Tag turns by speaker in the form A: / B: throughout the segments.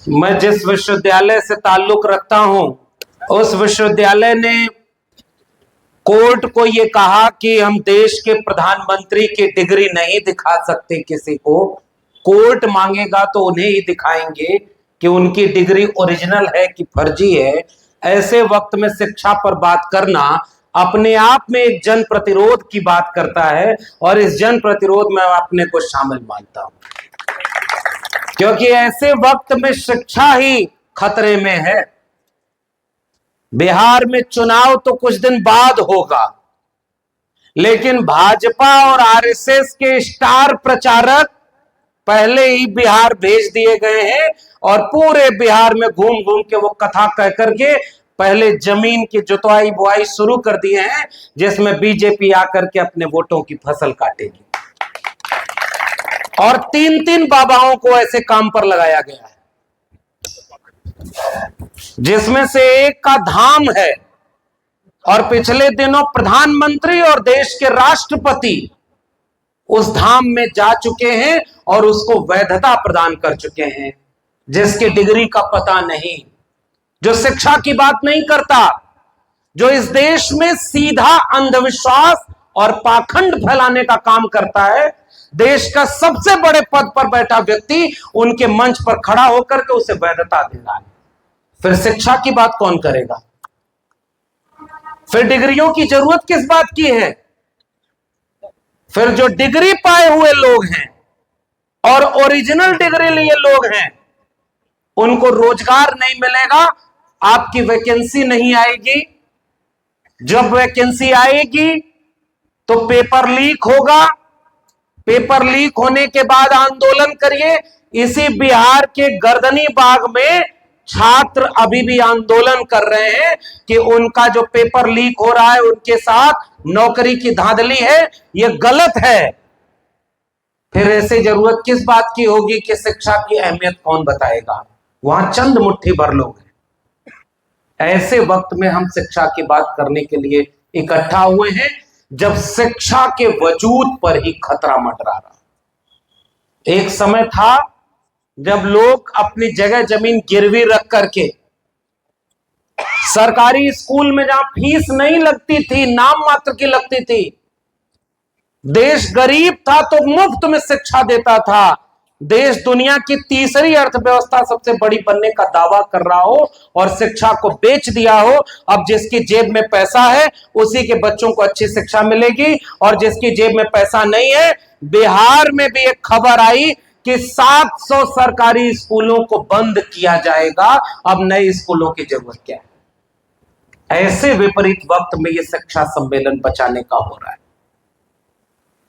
A: मैं जिस विश्वविद्यालय से ताल्लुक रखता हूं, उस विश्वविद्यालय ने कोर्ट को ये कहा कि हम देश के प्रधानमंत्री की डिग्री नहीं दिखा सकते किसी को। कोर्ट मांगेगा तो उन्हें ही दिखाएंगे कि उनकी डिग्री ओरिजिनल है कि फर्जी है। ऐसे वक्त में शिक्षा पर बात करना अपने आप में एक जन प्रतिरोध की बात करता है, और इस जन प्रतिरोध में अपने को शामिल मानता हूं, क्योंकि ऐसे वक्त में शिक्षा ही खतरे में है। बिहार में चुनाव तो कुछ दिन बाद होगा, लेकिन भाजपा और आरएसएस के स्टार प्रचारक पहले ही बिहार भेज दिए गए हैं और पूरे बिहार में घूम घूम के वो कथा कह करके पहले जमीन की जुताई बुआई शुरू कर दिए हैं, जिसमें बीजेपी आकर के अपने वोटों की फसल काटेगी। और 3-3 बाबाओं को ऐसे काम पर लगाया गया है, जिसमें से एक का धाम है, और पिछले दिनों प्रधानमंत्री और देश के राष्ट्रपति उस धाम में जा चुके हैं और उसको वैधता प्रदान कर चुके हैं। जिसकी डिग्री का पता नहीं, जो शिक्षा की बात नहीं करता, जो इस देश में सीधा अंधविश्वास और पाखंड फैलाने का काम करता है, देश का सबसे बड़े पद पर बैठा व्यक्ति उनके मंच पर खड़ा होकर के उसे वैधता दे रहा है। फिर शिक्षा की बात कौन करेगा? फिर डिग्रियों की जरूरत किस बात की है? फिर जो डिग्री पाए हुए लोग हैं और ओरिजिनल डिग्री लिए लोग हैं, उनको रोजगार नहीं मिलेगा, आपकी वैकेंसी नहीं आएगी। जब वैकेंसी आएगी तो पेपर लीक होगा, पेपर लीक होने के बाद आंदोलन करिए। इसी बिहार के गर्दनी बाग में छात्र अभी भी आंदोलन कर रहे हैं कि उनका जो पेपर लीक हो रहा है, उनके साथ नौकरी की धांधली है, यह गलत है। फिर ऐसे जरूरत किस बात की होगी कि शिक्षा की अहमियत कौन बताएगा? वहां चंद मुट्ठी भर लोग हैं। ऐसे वक्त में हम शिक्षा की बात करने के लिए इकट्ठा हुए हैं, जब शिक्षा के वजूद पर ही खतरा मंडरा रहा। एक समय था जब लोग अपनी जगह जमीन गिरवी रख करके सरकारी स्कूल में जहां फीस नहीं लगती थी, नाम मात्र की लगती थी, देश गरीब था तो मुफ्त में शिक्षा देता था। देश दुनिया की तीसरी अर्थव्यवस्था सबसे बड़ी बनने का दावा कर रहा हो और शिक्षा को बेच दिया हो। अब जिसकी जेब में पैसा है उसी के बच्चों को अच्छी शिक्षा मिलेगी, और जिसकी जेब में पैसा नहीं है, बिहार में भी एक खबर आई कि 700 सरकारी स्कूलों को बंद किया जाएगा। अब नए स्कूलों की जरूरत क्या है? ऐसे विपरीत वक्त में यह शिक्षा सम्मेलन बचाने का हो रहा है।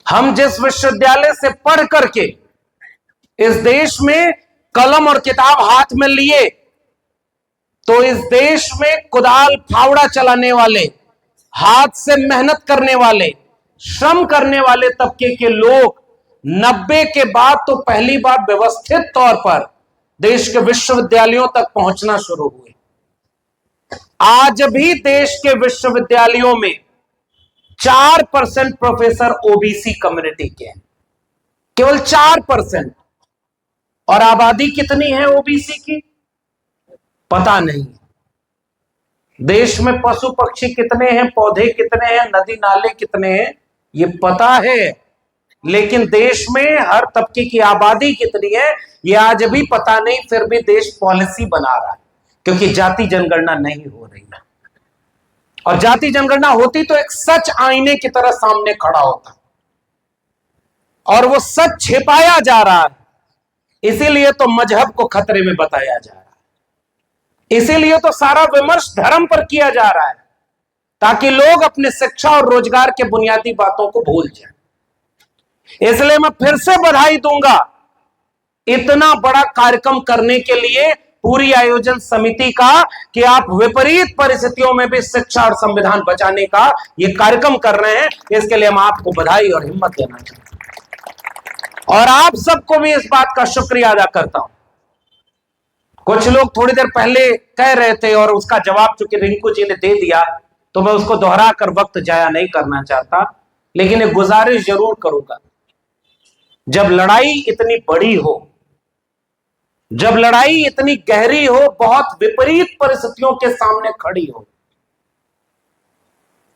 A: हम जिस विश्वविद्यालय से पढ़ करके इस देश में कलम और किताब हाथ में लिए, तो इस देश में कुदाल फावड़ा चलाने वाले, हाथ से मेहनत करने वाले, श्रम करने वाले तबके के लोग 90 के बाद तो पहली बार व्यवस्थित तौर पर देश के विश्वविद्यालयों तक पहुंचना शुरू हुए। आज भी देश के विश्वविद्यालयों में 4% प्रोफेसर ओबीसी कम्युनिटी के हैं, केवल 4%। और आबादी कितनी है ओबीसी की? पता नहीं। देश में पशु पक्षी कितने हैं, पौधे कितने हैं, नदी नाले कितने हैं, ये पता है, लेकिन देश में हर तबके की आबादी कितनी है ये आज भी पता नहीं। फिर भी देश पॉलिसी बना रहा है, क्योंकि जाति जनगणना नहीं हो रही है। और जाति जनगणना होती तो एक सच आईने की तरह सामने खड़ा होता, और वो सच छिपाया जा रहा है। इसीलिए तो मजहब को खतरे में बताया जा रहा है, इसीलिए तो सारा विमर्श धर्म पर किया जा रहा है, ताकि लोग अपने शिक्षा और रोजगार के बुनियादी बातों को भूल जाएं। इसलिए मैं फिर से बधाई दूंगा इतना बड़ा कार्यक्रम करने के लिए पूरी आयोजन समिति का, कि आप विपरीत परिस्थितियों में भी शिक्षा और संविधान बचाने का यह कार्यक्रम कर रहे हैं। इसके लिए हम आपको बधाई और हिम्मत देना चाहते हैं, और आप सबको भी इस बात का शुक्रिया अदा करता हूं। कुछ लोग थोड़ी देर पहले कह रहे थे और उसका जवाब चूंकि रिंकू जी ने दे दिया, तो मैं उसको दोहरा कर वक्त जाया नहीं करना चाहता, लेकिन एक गुजारिश जरूर करूंगा। जब लड़ाई इतनी बड़ी हो जब लड़ाई इतनी गहरी हो, बहुत विपरीत परिस्थितियों के सामने खड़ी हो,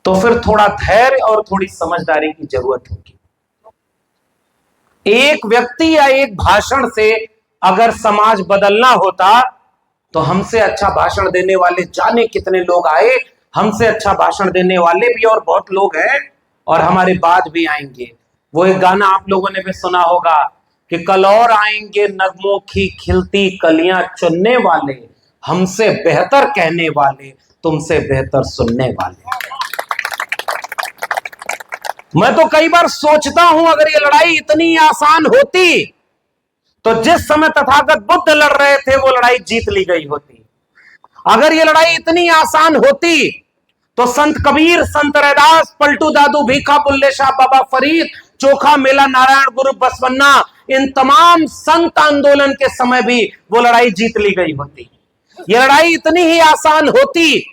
A: तो फिर थोड़ा धैर्य और थोड़ी समझदारी की जरूरत होगी। एक व्यक्ति या एक भाषण से अगर समाज बदलना होता तो हमसे अच्छा भाषण देने वाले जाने कितने लोग आए, हमसे अच्छा भाषण देने वाले भी और बहुत लोग हैं और हमारे बाद भी आएंगे। वो एक गाना आप लोगों ने भी सुना होगा कि कल और आएंगे नगमों की खिलती कलियां चुनने वाले, हमसे बेहतर कहने वाले, तुमसे बेहतर सुनने वाले। मैं तो कई बार सोचता हूं अगर ये लड़ाई इतनी आसान होती तो जिस समय तथागत बुद्ध लड़ रहे थे वो लड़ाई जीत ली गई होती। अगर ये लड़ाई इतनी आसान होती तो संत कबीर, संत रैदास, पलटू दादू, भीखा बुल्ले शाह, बाबा फरीद, चोखा मेला, नारायण गुरु, बसवन्ना, इन तमाम संत आंदोलन के समय भी वो लड़ाई जीत ली गई होती। ये लड़ाई इतनी ही आसान होती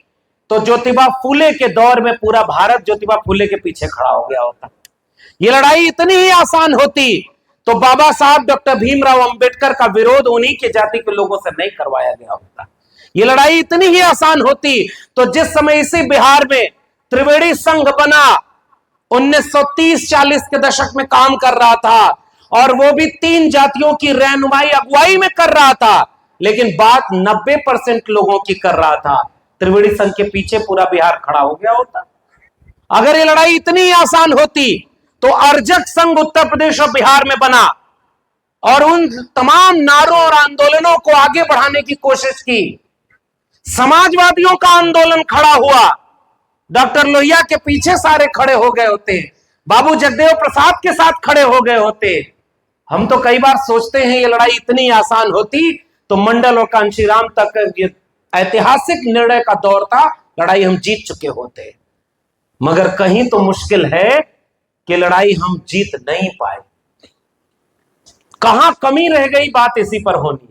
A: तो ज्योतिबा फूले के दौर में पूरा भारत ज्योतिबा फूले के पीछे खड़ा हो गया होता। ये लड़ाई इतनी ही आसान होती तो बाबा साहब डॉक्टर भीमराव अंबेडकर का विरोध उन्हीं के जाति के लोगों से नहीं करवाया गया होता। ये लड़ाई इतनी ही आसान होती तो जिस समय इसी बिहार में त्रिवेणी संघ बना, 1930-40 के दशक में काम कर रहा था और वो भी 3 जातियों की रहनुमाई अगुवाई में कर रहा था, लेकिन बात 90% लोगों की कर रहा था। त्रिवेणी संघ के पीछे पूरा बिहार खड़ा हो गया होता। अगर ये लड़ाई इतनी आसान होती तो अर्जक संघ उत्तर प्रदेश और बिहार में बना और उन तमाम नारों और आंदोलनों को आगे बढ़ाने की कोशिश की। समाजवादियों का आंदोलन खड़ा हुआ, डॉक्टर लोहिया के पीछे सारे खड़े हो गए होते, बाबू जगदेव प्रसाद के साथ खड़े हो गए होते। हम तो कई बार सोचते हैं ये लड़ाई इतनी आसान होती तो मंडल और कांशीराम तक ऐतिहासिक निर्णय का दौर था, लड़ाई हम जीत चुके होते। मगर कहीं तो मुश्किल है कि लड़ाई हम जीत नहीं पाए। कहां कमी रह गई, बात इसी पर होनी।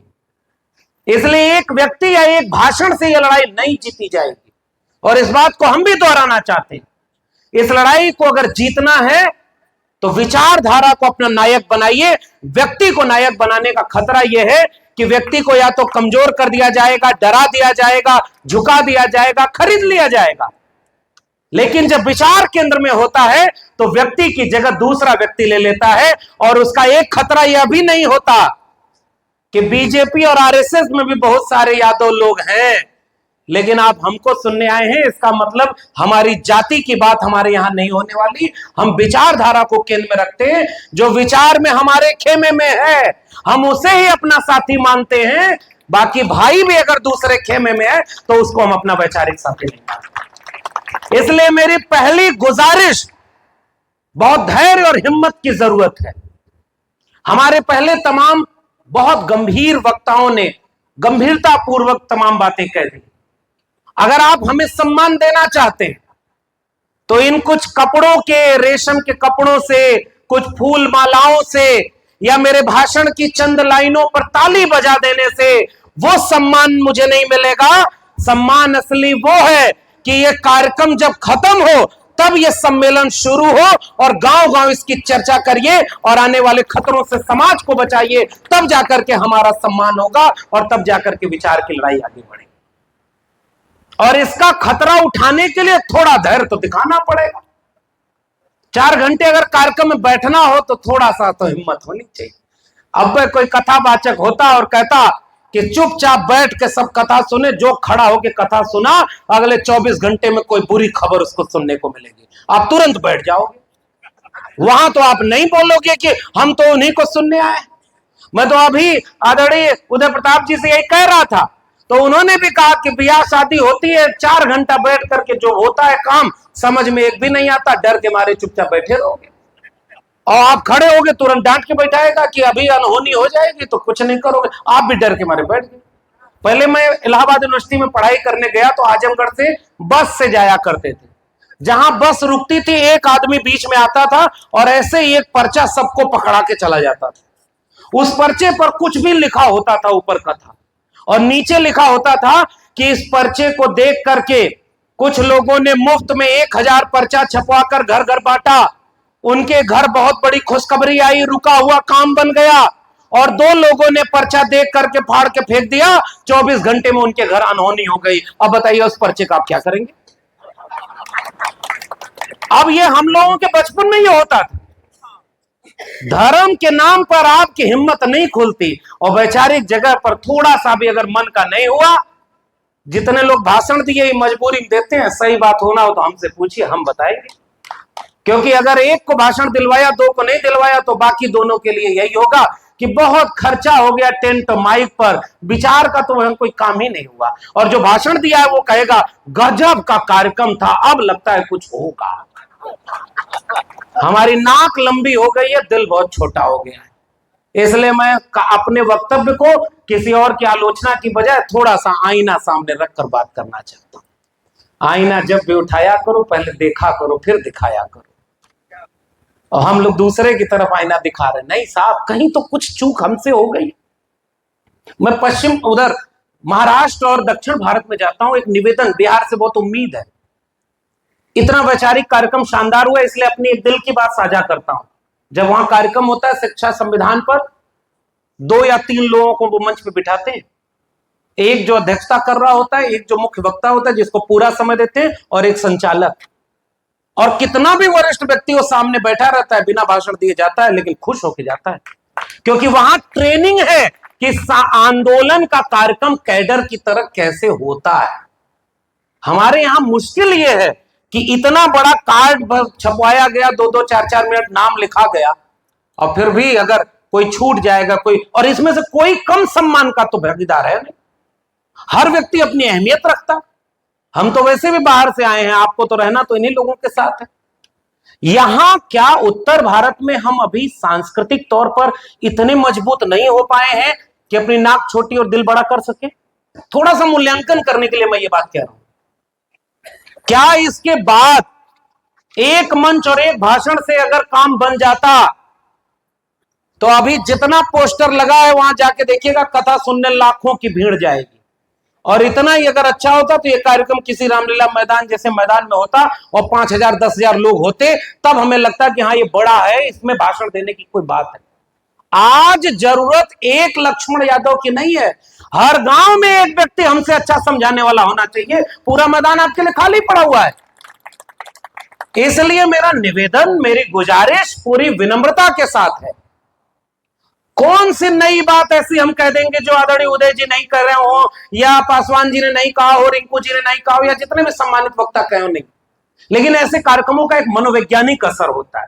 A: इसलिए एक व्यक्ति या एक भाषण से यह लड़ाई नहीं जीती जाएगी और इस बात को हम भी दोहराना चाहते हैं। इस लड़ाई को अगर जीतना है तो विचारधारा को अपना नायक बनाइए। व्यक्ति को नायक बनाने का खतरा यह है कि व्यक्ति को या तो कमजोर कर दिया जाएगा, डरा दिया जाएगा, झुका दिया जाएगा, खरीद लिया जाएगा। लेकिन जब विचार केंद्र में होता है तो व्यक्ति की जगह दूसरा व्यक्ति ले लेता है और उसका एक खतरा यह भी नहीं होता कि बीजेपी और आरएसएस में भी बहुत सारे यादव लोग हैं, लेकिन आप हमको सुनने आए हैं, इसका मतलब हमारी जाति की बात हमारे यहां नहीं होने वाली। हम विचारधारा को केंद्र में रखते हैं, जो विचार में हमारे खेमे में है हम उसे ही अपना साथी मानते हैं। बाकी भाई भी अगर दूसरे खेमे में है तो उसको हम अपना वैचारिक साथी नहीं मानते। इसलिए मेरी पहली गुजारिश, बहुत धैर्य और हिम्मत की जरूरत है। हमारे पहले तमाम बहुत गंभीर वक्ताओं ने गंभीरता पूर्वक तमाम बातें कह दी। अगर आप हमें सम्मान देना चाहते हैं तो इन कुछ कपड़ों के, रेशम के कपड़ों से, कुछ फूल मालाओं से या मेरे भाषण की चंद लाइनों पर ताली बजा देने से वो सम्मान मुझे नहीं मिलेगा। सम्मान असली वो है कि ये कार्यक्रम जब खत्म हो तब ये सम्मेलन शुरू हो और गांव-गांव इसकी चर्चा करिए और आने वाले खतरों से समाज को बचाइए, तब जाकर के हमारा सम्मान होगा और तब जाकर के विचार की लड़ाई आगे बढ़ेगी। और इसका खतरा उठाने के लिए थोड़ा धैर्य तो दिखाना पड़ेगा। 4 घंटे अगर कार्यक्रम में बैठना हो तो थोड़ा सा तो हिम्मत होनी चाहिए। अब कोई कथावाचक होता और कहता कि चुपचाप बैठ के सब कथा सुने, जो खड़ा होकर कथा सुना अगले 24 घंटे में कोई बुरी खबर उसको सुनने को मिलेगी, आप तुरंत बैठ जाओगे। वहां तो आप नहीं बोलोगे कि हम तो उन्हीं को सुनने आए। मैं तो अभी आदरणीय उदय प्रताप जी से यही कह रहा था, तो उन्होंने भी कहा कि ब्याह शादी होती है, 4 घंटा बैठ करके जो होता है काम समझ में एक भी नहीं आता, डर के मारे चुपचाप बैठे रहोगे और आप खड़े होगे तुरंत डांट के बैठाएगा कि अभी अनहोनी हो जाएगी तो कुछ नहीं करोगे, आप भी डर के मारे बैठ गए। पहले मैं इलाहाबाद यूनिवर्सिटी में पढ़ाई करने गया तो आजमगढ़ से बस से जाया करते थे। जहां बस रुकती थी एक आदमी बीच में आता था और ऐसे ही एक पर्चा सबको पकड़ा के चला जाता था। उस पर्चे पर कुछ भी लिखा होता था ऊपर कथा, और नीचे लिखा होता था कि इस पर्चे को देख करके कुछ लोगों ने मुफ्त में 1000 पर्चा छपवा कर घर घर बांटा, उनके घर बहुत बड़ी खुशखबरी आई, रुका हुआ काम बन गया और 2 लोगों ने पर्चा देख करके फाड़ के फेंक दिया, 24 घंटे में उनके घर अनहोनी हो गई। अब बताइए उस पर्चे का आप क्या करेंगे? अब ये हम लोगों के बचपन में ये होता था, धर्म के नाम पर आपकी हिम्मत नहीं खुलती, और वैचारिक जगह पर थोड़ा सा भी अगर मन का नहीं हुआ, जितने लोग भाषण दिए मजबूरी देते हैं, सही बात होना हो तो हमसे पूछिए, हम बताएंगे। क्योंकि अगर एक को भाषण दिलवाया, 2 को नहीं दिलवाया, तो बाकी दोनों के लिए यही होगा कि बहुत खर्चा हो गया टेंट माइक पर, विचार का तो वह कोई काम ही नहीं हुआ। और जो भाषण दिया है वो कहेगा गजब का कार्यक्रम था, अब लगता है कुछ होगा। हमारी नाक लंबी हो गई है, दिल बहुत छोटा हो गया है। इसलिए मैं अपने वक्तव्य को किसी और की आलोचना की बजाय थोड़ा सा आईना सामने रखकर बात करना चाहता हूं। आईना जब भी उठाया करो, पहले देखा करो, फिर दिखाया करो। और हम लोग दूसरे की तरफ आईना दिखा रहे, नहीं साहब कहीं तो कुछ चूक हमसे हो गई। मैं पश्चिम उधर महाराष्ट्र और दक्षिण भारत में जाता हूं, एक निवेदन, बिहार से बहुत उम्मीद है। इतना वैचारिक कार्यक्रम शानदार हुआ, इसलिए अपनी एक दिल की बात साझा करता हूं। जब वहां कार्यक्रम होता है शिक्षा संविधान पर, 2 या 3 लोगों को वो मंच पे बिठाते हैं, एक जो अध्यक्षता कर रहा होता है, एक जो मुख्य वक्ता होता है जिसको पूरा समय देते हैं, और एक संचालक। और कितना भी वरिष्ठ व्यक्ति वो सामने बैठा रहता है, बिना भाषण दिए जाता है, लेकिन खुश होकर जाता है, क्योंकि वहां ट्रेनिंग है कि आंदोलन का कार्यक्रम कैडर की तरह कैसे होता है। हमारे यहां मुश्किल यह है कि इतना बड़ा कार्ड छपवाया गया, 2-2, 4-4 मिनट नाम लिखा गया, और फिर भी अगर कोई छूट जाएगा कोई, और इसमें से कोई कम सम्मान का तो भागीदार है नहीं। हर व्यक्ति अपनी अहमियत रखता। हम तो वैसे भी बाहर से आए हैं, आपको तो रहना तो इन्हीं लोगों के साथ है। यहां क्या उत्तर भारत में हम अभी सांस्कृतिक तौर पर इतने मजबूत नहीं हो पाए हैं कि अपनी नाक छोटी और दिल बड़ा कर सके? थोड़ा सा मूल्यांकन करने के लिए मैं ये बात कह रहा हूं। क्या इसके बाद एक मंच और एक भाषण से अगर काम बन जाता, तो अभी जितना पोस्टर लगा है वहां जाके देखिएगा, कथा सुनने लाखों की भीड़ जाएगी। और इतना ही अगर अच्छा होता तो ये कार्यक्रम किसी रामलीला मैदान जैसे मैदान में होता और 5,000 10,000 लोग होते, तब हमें लगता कि हाँ ये बड़ा है, इसमें भाषण देने की कोई बात है। आज जरूरत एक लक्ष्मण यादव की नहीं है, हर गांव में एक व्यक्ति हमसे अच्छा समझाने वाला होना चाहिए। पूरा मैदान आपके लिए खाली पड़ा हुआ है। इसलिए मेरा निवेदन, मेरी गुजारिश पूरी विनम्रता के साथ है, कौन सी नई बात ऐसी हम कह देंगे जो आदरणीय उदय जी नहीं कह रहे हो, या पासवान जी ने नहीं कहा हो, रिंकू जी ने नहीं कहा हो, या जितने भी सम्मानित वक्ता कहे हो, नहीं। लेकिन ऐसे कार्यक्रमों का एक मनोवैज्ञानिक असर होता है,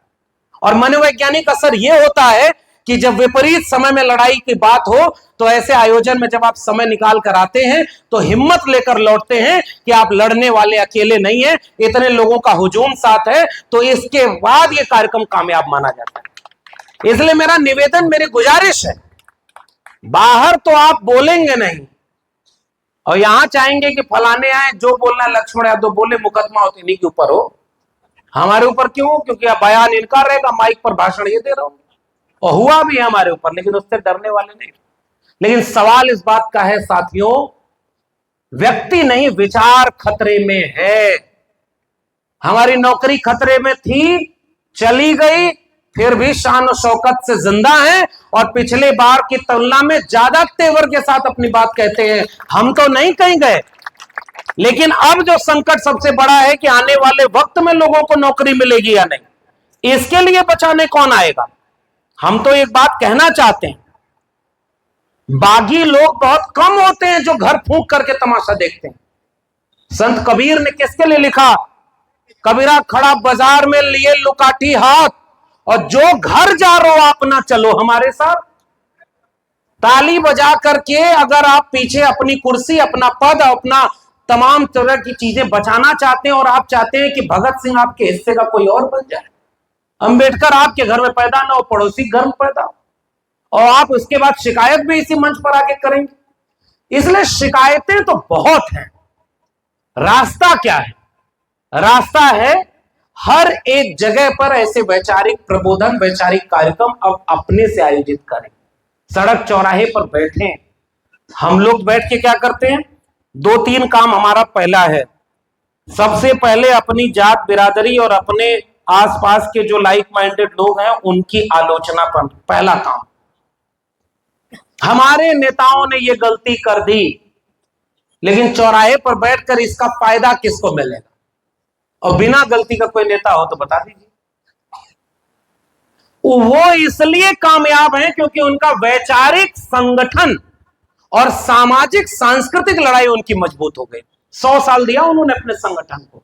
A: और मनोवैज्ञानिक असर यह होता है कि जब विपरीत समय में लड़ाई की बात हो, तो ऐसे आयोजन में जब आप समय निकाल कर आते हैं तो हिम्मत लेकर लौटते हैं कि आप लड़ने वाले अकेले नहीं है, इतने लोगों का हुजूम साथ है, तो इसके बाद यह कार्यक्रम कामयाब माना जाता है। इसलिए मेरा निवेदन, मेरी गुजारिश है, बाहर तो आप बोलेंगे नहीं, और यहां चाहेंगे कि फलाने आए, जो बोलना लक्ष्मण यादव बोले, मुकदमा होते इन्हीं के ऊपर हो, हमारे ऊपर क्यों? क्योंकि अब बयान इनका रहेगा, माइक पर भाषण ये दे रहा हूं, और हुआ भी हमारे ऊपर, लेकिन उससे डरने वाले नहीं। लेकिन सवाल इस बात का है साथियों, व्यक्ति नहीं विचार खतरे में है। हमारी नौकरी खतरे में थी, चली गई, फिर भी शान और शौकत से जिंदा है, और पिछले बार की तुलना में ज्यादा तेवर के साथ अपनी बात कहते हैं। हम तो नहीं कहीं गए, लेकिन अब जो संकट सबसे बड़ा है कि आने वाले वक्त में लोगों को नौकरी मिलेगी या नहीं, इसके लिए बचाने कौन आएगा? हम तो एक बात कहना चाहते हैं, बागी लोग बहुत कम होते हैं जो घर फूंक करके तमाशा देखते हैं। संत कबीर ने किसके लिए लिखा? कबीरा खड़ा बाजार में लिए लुकाठी हाथ, और जो घर जा रो आप ना चलो हमारे साथ। ताली बजा करके अगर आप पीछे अपनी कुर्सी, अपना पद, अपना तमाम तरह की चीजें बचाना चाहते हैं, और आप चाहते हैं कि भगत सिंह आपके हिस्से का कोई और बन जाए, अंबेडकर आपके घर में पैदा ना हो, पड़ोसी घर में पैदा हो, और आप उसके बाद शिकायत भी इसी मंच पर आके करेंगे। इसलिए शिकायतें तो बहुत हैं, रास्ता क्या है? रास्ता है हर एक जगह पर ऐसे वैचारिक प्रबोधन, वैचारिक कार्यक्रम अब अपने से आयोजित करें। सड़क चौराहे पर बैठे, हम लोग बैठ के क्या करते हैं? 2-3 काम हमारा पहला है, सबसे पहले अपनी जात बिरादरी और अपने आसपास के जो लाइक माइंडेड लोग हैं उनकी आलोचना पर, पहला काम। हमारे नेताओं ने ये गलती कर दी, लेकिन चौराहे पर बैठकर इसका फायदा किसको मिलेगा? और बिना गलती का कोई नेता हो तो बता दीजिए। वो इसलिए कामयाब हैं क्योंकि उनका वैचारिक संगठन और सामाजिक सांस्कृतिक लड़ाई उनकी मजबूत हो गई। 100 साल दिया उन्होंने अपने संगठन को,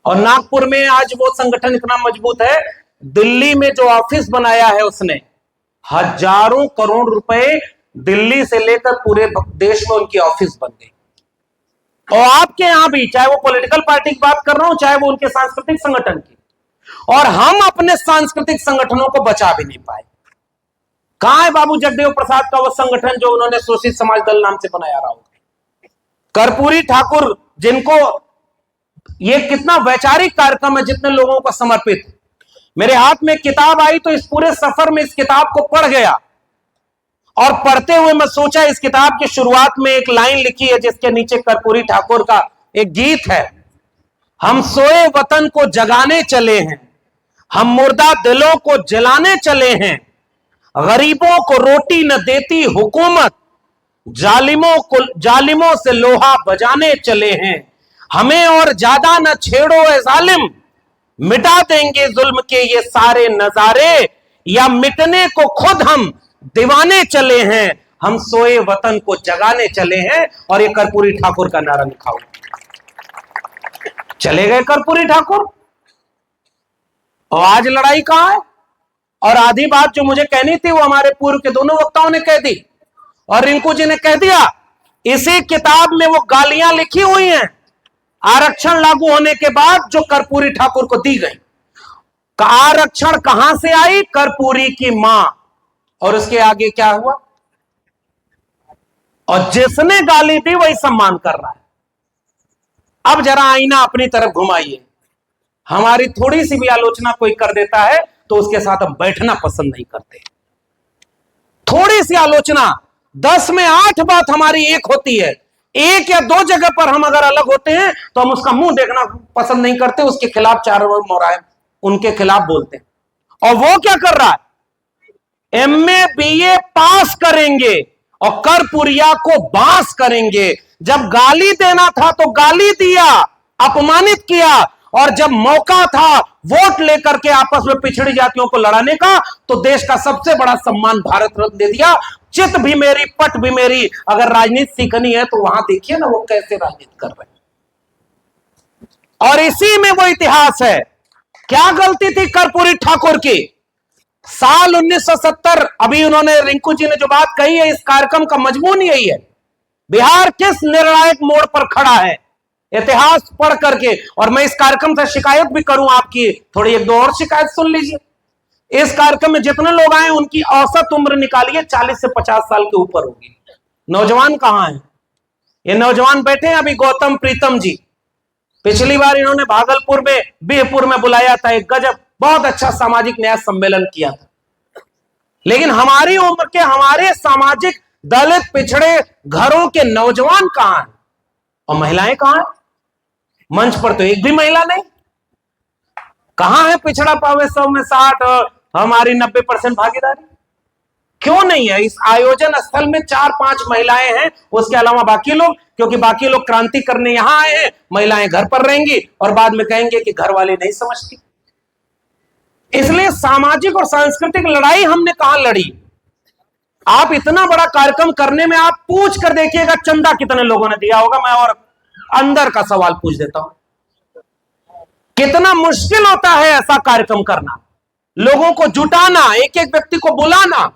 A: और नागपुर में आज वो संगठन इतना मजबूत है, दिल्ली में जो ऑफिस बनाया है उसने, हजारों करोड़ रुपए दिल्ली से लेकर पूरे देश में उनकी ऑफिस बन गई। और आपके यहां भी, चाहे वो पॉलिटिकल पार्टी की बात कर रहा हूं, चाहे वो उनके सांस्कृतिक संगठन की, और हम अपने सांस्कृतिक संगठनों को बचा भी नहीं पाए। कहां है बाबू जगदेव प्रसाद का वो संगठन जो उन्होंने शोषित समाज दल नाम से बनाया रहा होगा? कर्पूरी ठाकुर, जिनको ये कितना वैचारिक कार्यक्रम है, जितने लोगों को समर्पित। मेरे हाथ में किताब आई तो इस पूरे सफर में इस किताब को पढ़ गया, और पढ़ते हुए मैं सोचा, इस किताब की शुरुआत में एक लाइन लिखी है जिसके नीचे कर्पूरी ठाकुर का एक गीत है। हम सोए वतन को जगाने चले हैं, हम मुर्दा दिलों को जलाने चले हैं, गरीबों को रोटी न देती हुकूमत, जालिमों से लोहा बजाने चले हैं, हमें और ज्यादा न छेड़ो ए जालिम, मिटा देंगे जुल्म के ये सारे नजारे, या मिटने को खुद हम दीवाने चले हैं, हम सोए वतन को जगाने चले हैं। और ये कर्पूरी ठाकुर का नारा लिखा हुआ। चले गए कर्पूरी ठाकुर, और आज लड़ाई कहां है? और आधी बात जो मुझे कहनी थी वो हमारे पूर्व के दोनों वक्ताओं ने कह दी, और रिंकू जी ने कह दिया। इसी किताब में वो गालियां लिखी हुई हैं आरक्षण लागू होने के बाद जो कर्पूरी ठाकुर को दी गई। आरक्षण कहां से आई? कर्पूरी की मां। और उसके आगे क्या हुआ? और जिसने गाली दी वही सम्मान कर रहा है। अब जरा आईना अपनी तरफ घुमाइए। हमारी थोड़ी सी भी आलोचना कोई कर देता है तो उसके साथ हम बैठना पसंद नहीं करते। थोड़ी सी आलोचना, 10 में 8 बात हमारी एक होती है, 1 या 2 जगह पर हम अगर अलग होते हैं तो हम उसका मुंह देखना पसंद नहीं करते, उसके खिलाफ 4 मोराए उनके खिलाफ बोलते हैं। और वो क्या कर रहा है? MA BA पास करेंगे और कर्पूरिया को बांस करेंगे। जब गाली देना था तो गाली दिया, अपमानित किया, और जब मौका था वोट लेकर के आपस में पिछड़ी जातियों को लड़ाने का तो देश का सबसे बड़ा सम्मान भारत रत्न दे दिया। चित भी मेरी, पट भी मेरी। अगर राजनीति सीखनी है तो वहां देखिए ना वो कैसे राजनीति कर रहे हैं। और इसी में वो इतिहास है। क्या गलती थी कर्पूरी ठाकुर की? साल 1970, अभी उन्होंने, रिंकू जी ने जो बात कही है, इस कार्यक्रम का मजमून यही है। बिहार किस निर्णायक मोड़ पर खड़ा है, इतिहास पढ़ करके। और मैं इस कार्यक्रम से शिकायत भी करूं आपकी, थोड़ी 1-2 और शिकायत सुन लीजिए। इस कार्यक्रम में जितने लोग आए उनकी औसत उम्र निकालिए, 40 से 50 साल के ऊपर होगी। नौजवान कहां हैं? ये नौजवान बैठे हैं अभी, गौतम प्रीतम जी। पिछली बार इन्होंने भागलपुर में, बिहपुर में बुलाया था, एक गजब बहुत अच्छा सामाजिक न्याय सम्मेलन किया था। लेकिन हमारी उम्र के, हमारे सामाजिक दलित पिछड़े घरों के नौजवान कहां हैं? और महिलाएं कहां हैं? मंच पर तो एक भी महिला नहीं। कहां है पिछड़ा पावे 100 में 60 और हमारी 90% भागीदारी? क्यों नहीं है? इस आयोजन स्थल में 4-5 महिलाएं हैं, उसके अलावा बाकी लोग, क्योंकि बाकी लोग क्रांति करने यहां आए हैं, महिलाएं घर पर रहेंगी और बाद में कहेंगे कि घर वाले नहीं समझती। इसलिए सामाजिक और सांस्कृतिक लड़ाई हमने कहां लड़ी? आप इतना बड़ा कार्यक्रम करने में आप पूछ कर देखिएगा चंदा कितने लोगों ने दिया होगा। मैं और अंदर का सवाल पूछ देता हूं, कितना मुश्किल होता है ऐसा कार्यक्रम करना, लोगों को जुटाना, एक एक व्यक्ति को बुलाना।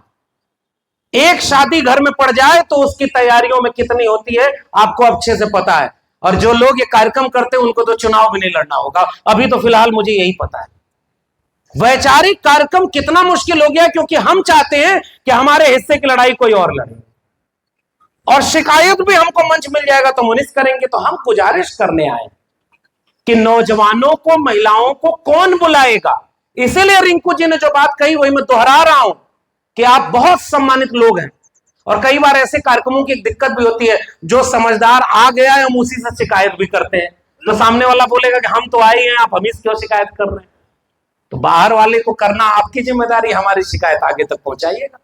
A: एक शादी घर में पड़ जाए तो उसकी तैयारियों में कितनी होती है आपको अच्छे से पता है। और जो लोग ये कार्यक्रम करते हैं उनको तो चुनाव भी नहीं लड़ना होगा, अभी तो फिलहाल मुझे यही पता है। वैचारिक कार्यक्रम कितना मुश्किल हो गया, क्योंकि हम चाहते हैं कि हमारे हिस्से की लड़ाई कोई और लड़े, और शिकायत भी हमको मंच मिल जाएगा तो मुनिस करेंगे। तो हम गुजारिश करने आए कि नौजवानों को, महिलाओं को कौन बुलाएगा। इसीलिए रिंकू जी ने जो बात कही वही मैं दोहरा रहा हूं कि आप बहुत सम्मानित लोग हैं। और कई बार ऐसे कार्यक्रमों की एक दिक्कत भी होती है, जो समझदार आ गया है हम उसी से शिकायत भी करते हैं। तो सामने वाला बोलेगा कि हम तो आए हैं, आप हमें क्यों शिकायत कर रहे हैं? तो बाहर वाले को करना आपकी जिम्मेदारी, हमारी शिकायत आगे तक पहुंचाइएगा।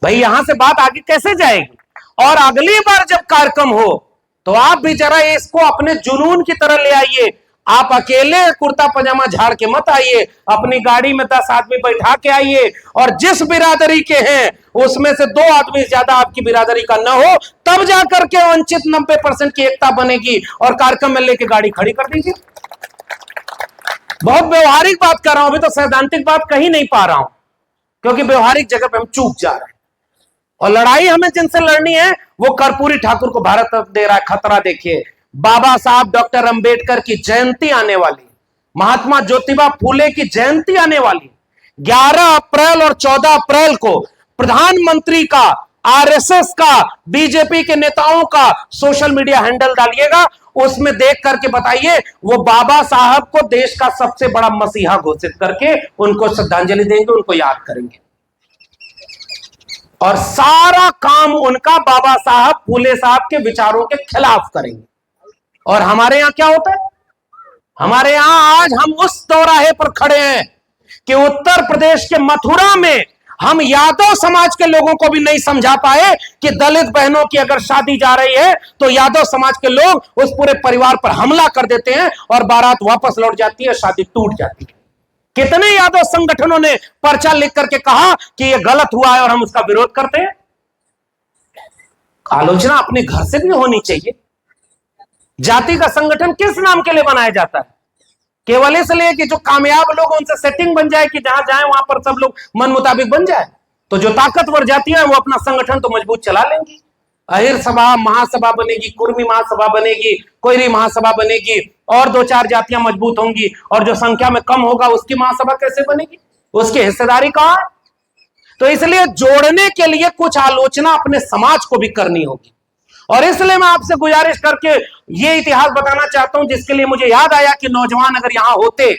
A: भाई यहां से बात आगे कैसे जाएगी? और अगली बार जब कार्यक्रम हो तो आप भी जरा इसको अपने जुनून की तरह ले आइए। आप अकेले कुर्ता पजामा झाड़ के मत आइए, अपनी गाड़ी में 10 आदमी बैठा के आइए, और जिस बिरादरी के हैं उसमें से 2 आदमी ज्यादा आपकी बिरादरी का न हो, तब जाकर के वंचित 90% की एकता बनेगी और कार्यक्रम में लेके गाड़ी खड़ी कर दीजिए। बहुत व्यवहारिक बात कर रहा हूं, अभी तो सैद्धांतिक बात कहीं नहीं पा रहा हूं, क्योंकि व्यवहारिक जगह पे हम चूक जा रहे हैं। और लड़ाई हमें जिनसे लड़नी है वो कर्पूरी ठाकुर को भारत दे रहा है खतरा। देखिए, बाबा साहब डॉक्टर अंबेडकर की जयंती आने वाली, महात्मा ज्योतिबा फूले की जयंती आने वाली, 11 अप्रैल और 14 अप्रैल को प्रधानमंत्री का, आरएसएस का, बीजेपी के नेताओं का सोशल मीडिया हैंडल डालिएगा, उसमें देख करके बताइए वो बाबा साहब को देश का सबसे बड़ा मसीहा घोषित करके उनको श्रद्धांजलि देंगे, उनको याद करेंगे। और सारा काम उनका बाबा साहब फूले साहब के विचारों के खिलाफ करेंगे। और हमारे यहां क्या होता है? हमारे यहां आज हम उस चौराहे पर खड़े हैं कि उत्तर प्रदेश के मथुरा में हम यादव समाज के लोगों को भी नहीं समझा पाए कि दलित बहनों की अगर शादी जा रही है तो यादव समाज के लोग उस पूरे परिवार पर हमला कर देते हैं और बारात वापस लौट जाती है, शादी टूट जाती है। कितने यादव संगठनों ने पर्चा लिख करके कहा कि यह गलत हुआ है और हम उसका विरोध करते हैं। आलोचना अपने घर से भी होनी चाहिए। जाति का संगठन किस नाम के लिए बनाया जाता है? केवल इसलिए कि जो कामयाब लोग उनसे सेटिंग बन जाए कि जहां जाए वहां पर सब लोग मन मुताबिक बन जाए। तो जो ताकतवर जातियां हैं वो अपना संगठन तो मजबूत चला लेंगी। अहिर सभा महासभा बनेगी, कुर्मी महासभा बनेगी, कोयरी महासभा बनेगी, और 2-4 जातियां मजबूत होंगी, और जो संख्या में कम होगा उसकी महासभा कैसे बनेगी? उसकी हिस्सेदारी कहां है? तो इसलिए जोड़ने के लिए कुछ आलोचना अपने समाज को भी करनी होगी। और इसलिए मैं आपसे गुजारिश करके ये इतिहास बताना चाहता हूं, जिसके लिए मुझे याद आया कि नौजवान अगर यहां होते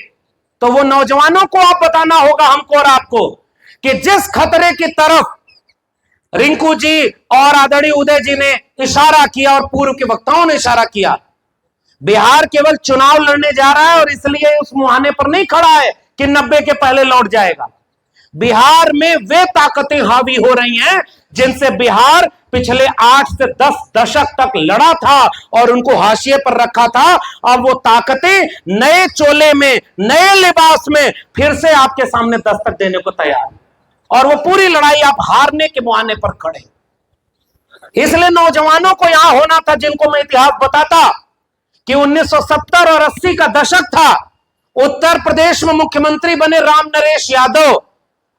A: तो वो नौजवानों को आप बताना होगा, हमको और आपको, कि जिस खतरे की तरफ रिंकू जी और आदरणीय उदय जी ने इशारा किया और पूर्व के वक्ताओं ने इशारा किया, बिहार केवल चुनाव लड़ने जा रहा है और इसलिए उस मुहाने पर नहीं खड़ा है कि 90 के पहले लौट जाएगा। बिहार में वे ताकतें हावी हो रही हैं जिनसे बिहार पिछले 8 से 10 दशक तक लड़ा था और उनको हाशिए पर रखा था। अब वो ताकतें नए चोले में, नए लिबास में फिर से आपके सामने दस्तक देने को तैयार, और वो पूरी लड़ाई आप हारने के मुहाने पर खड़े। इसलिए नौजवानों को यहां होना था, जिनको मैं इतिहास बताता कि 1970 और 80 का दशक था। उत्तर प्रदेश में मुख्यमंत्री बने राम नरेश यादव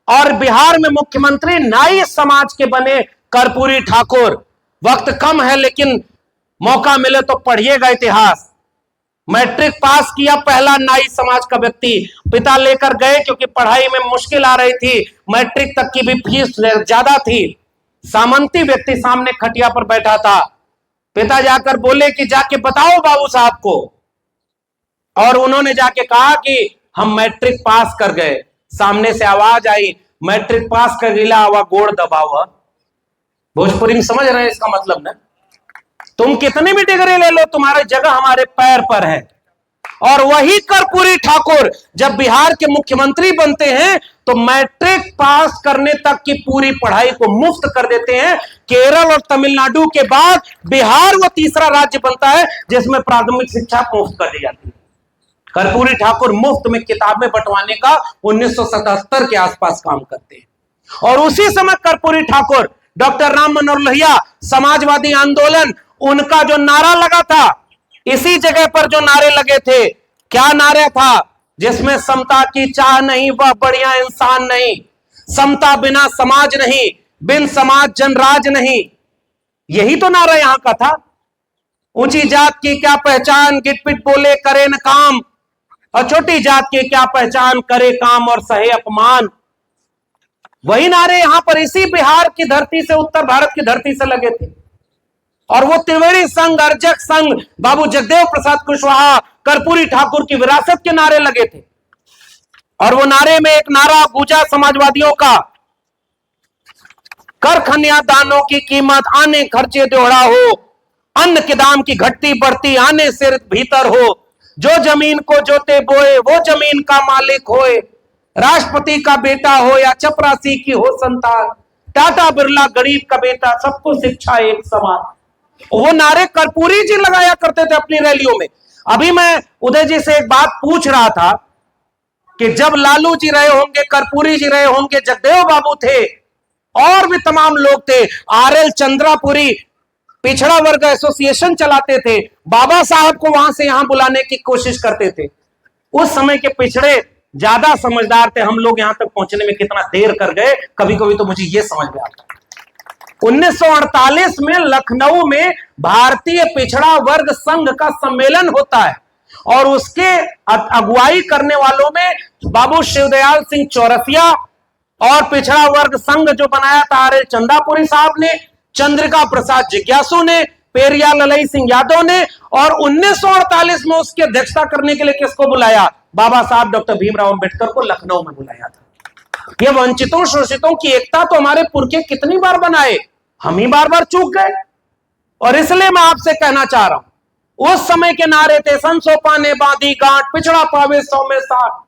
A: और बिहार में मुख्यमंत्री नाई समाज के बने कर्पूरी ठाकुर। वक्त कम है लेकिन मौका मिले तो पढ़िएगा इतिहास। मैट्रिक पास किया पहला नाई समाज का व्यक्ति, पिता लेकर गए क्योंकि पढ़ाई में मुश्किल आ रही थी, मैट्रिक तक की भी फीस ज्यादा थी। सामंती व्यक्ति सामने खटिया पर बैठा था। पिता जाकर बोले कि जाके बताओ बाबू साहब को, और उन्होंने जाके कहा कि हम मैट्रिक पास कर गए। सामने से आवाज आई, मैट्रिक पास कर गिला हुआ गोड़ दबावा। भोजपुरी में समझ रहे हैं इसका मतलब ना? तुम कितनी भी डिग्री ले लो, तुम्हारी जगह हमारे पैर पर है। और वही कर्पूरी ठाकुर जब बिहार के मुख्यमंत्री बनते हैं तो मैट्रिक पास करने तक की पूरी पढ़ाई को मुफ्त कर देते हैं। केरल और तमिलनाडु के बाद बिहार वो तीसरा राज्य बनता है जिसमें प्राथमिक शिक्षा मुफ्त कर दी जाती है। कर्पूरी ठाकुर मुफ्त में किताबें बंटवाने का 1977 के आसपास काम करते हैं। और उसी समय कर्पूरी ठाकुर, डॉक्टर राम मनोहर लोहिया, समाजवादी आंदोलन, उनका जो नारा लगा था, इसी जगह पर जो नारे लगे थे, क्या नारा था? जिसमें समता की चाह नहीं वह बढ़िया इंसान नहीं, समता बिना समाज नहीं, बिन समाज जनराज नहीं। यही तो नारा यहां का था। ऊंची जात की क्या पहचान, गिटपिट बोले करे न काम, और छोटी जात की क्या पहचान, करे काम और सहे अपमान। वही नारे यहां पर इसी बिहार की धरती से, उत्तर भारत की धरती से लगे थे। और वो त्रिवेणी संघ, अर्जक संघ, बाबू जगदेव प्रसाद कुशवाहा, कर्पूरी ठाकुर की विरासत के नारे लगे थे। और वो नारे में एक नारा गूंजा समाजवादियों का, कर खन्या दानों की कीमत आने खर्चे दोहरा हो, अन्न के दाम की घटती बढ़ती आने सिर भीतर हो, जो जमीन को जोते बोए वो जमीन का मालिक होए, राष्ट्रपति का बेटा हो या चपरासी की हो संतान, टाटा बिरला गरीब का बेटा, सबको शिक्षा एक समान, वो नारे कर्पूरी जी लगाया करते थे अपनी रैलियों में। अभी मैं उदय जी से एक बात पूछ रहा था कि जब लालू जी रहे होंगे, कर्पूरी जी रहे होंगे, जगदेव बाबू थे और भी तमाम लोग थे, आरएल चंद्रापुरी पिछड़ा वर्ग एसोसिएशन चलाते थे, बाबा साहब को वहां से यहां बुलाने की कोशिश करते थे। उस समय के पिछड़े ज्यादा समझदार थे, हम लोग यहां तक पहुंचने में कितना देर कर गए, कभी कभी तो मुझे यह समझ में आता। 1948 में लखनऊ में भारतीय पिछड़ा वर्ग संघ का सम्मेलन होता है और उसके अगुवाई करने वालों में बाबू शिवदयाल सिंह चौरसिया और पिछड़ा वर्ग संघ जो बनाया था आरएल चंद्रापुरी साहब ने, चंद्रिका प्रसाद जिज्ञासु ने, पेरिया ललई सिंह यादव ने, और 1948 में उसकी अध्यक्षता करने के लिए किसको बुलाया? बाबा साहब डॉक्टर भीमराव अंबेडकर को लखनऊ में बुलाया था। ये वंचितों शोषितों की एकता तो हमारे पुरखे कितनी बार बनाए, हम ही बार बार चूक गए। और इसलिए मैं आपसे कहना चाह रहा हूं, उस समय के नारे थे संसोपा ने बांधी गांठ, पिछड़ा पावे 100 में 60,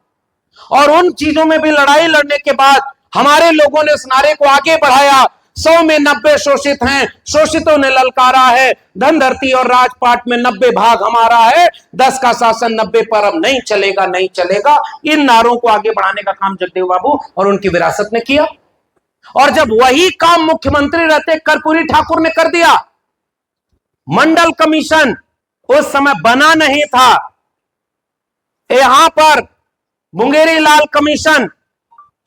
A: और उन चीजों में भी लड़ाई लड़ने के बाद हमारे लोगों ने उस नारे को आगे बढ़ाया। 100 में 90 शोषित हैं, शोषितों ने ललकारा है, धन धरती और राजपाट में 90 भाग हमारा है, 10 का शासन 90 पर अब नहीं चलेगा, नहीं चलेगा। इन नारों को आगे बढ़ाने का काम जगदेव बाबू और उनकी विरासत ने किया। और जब वही काम मुख्यमंत्री रहते कर्पूरी ठाकुर ने कर दिया, मंडल कमीशन उस समय बना नहीं था, यहां पर मुंगेरी लाल कमीशन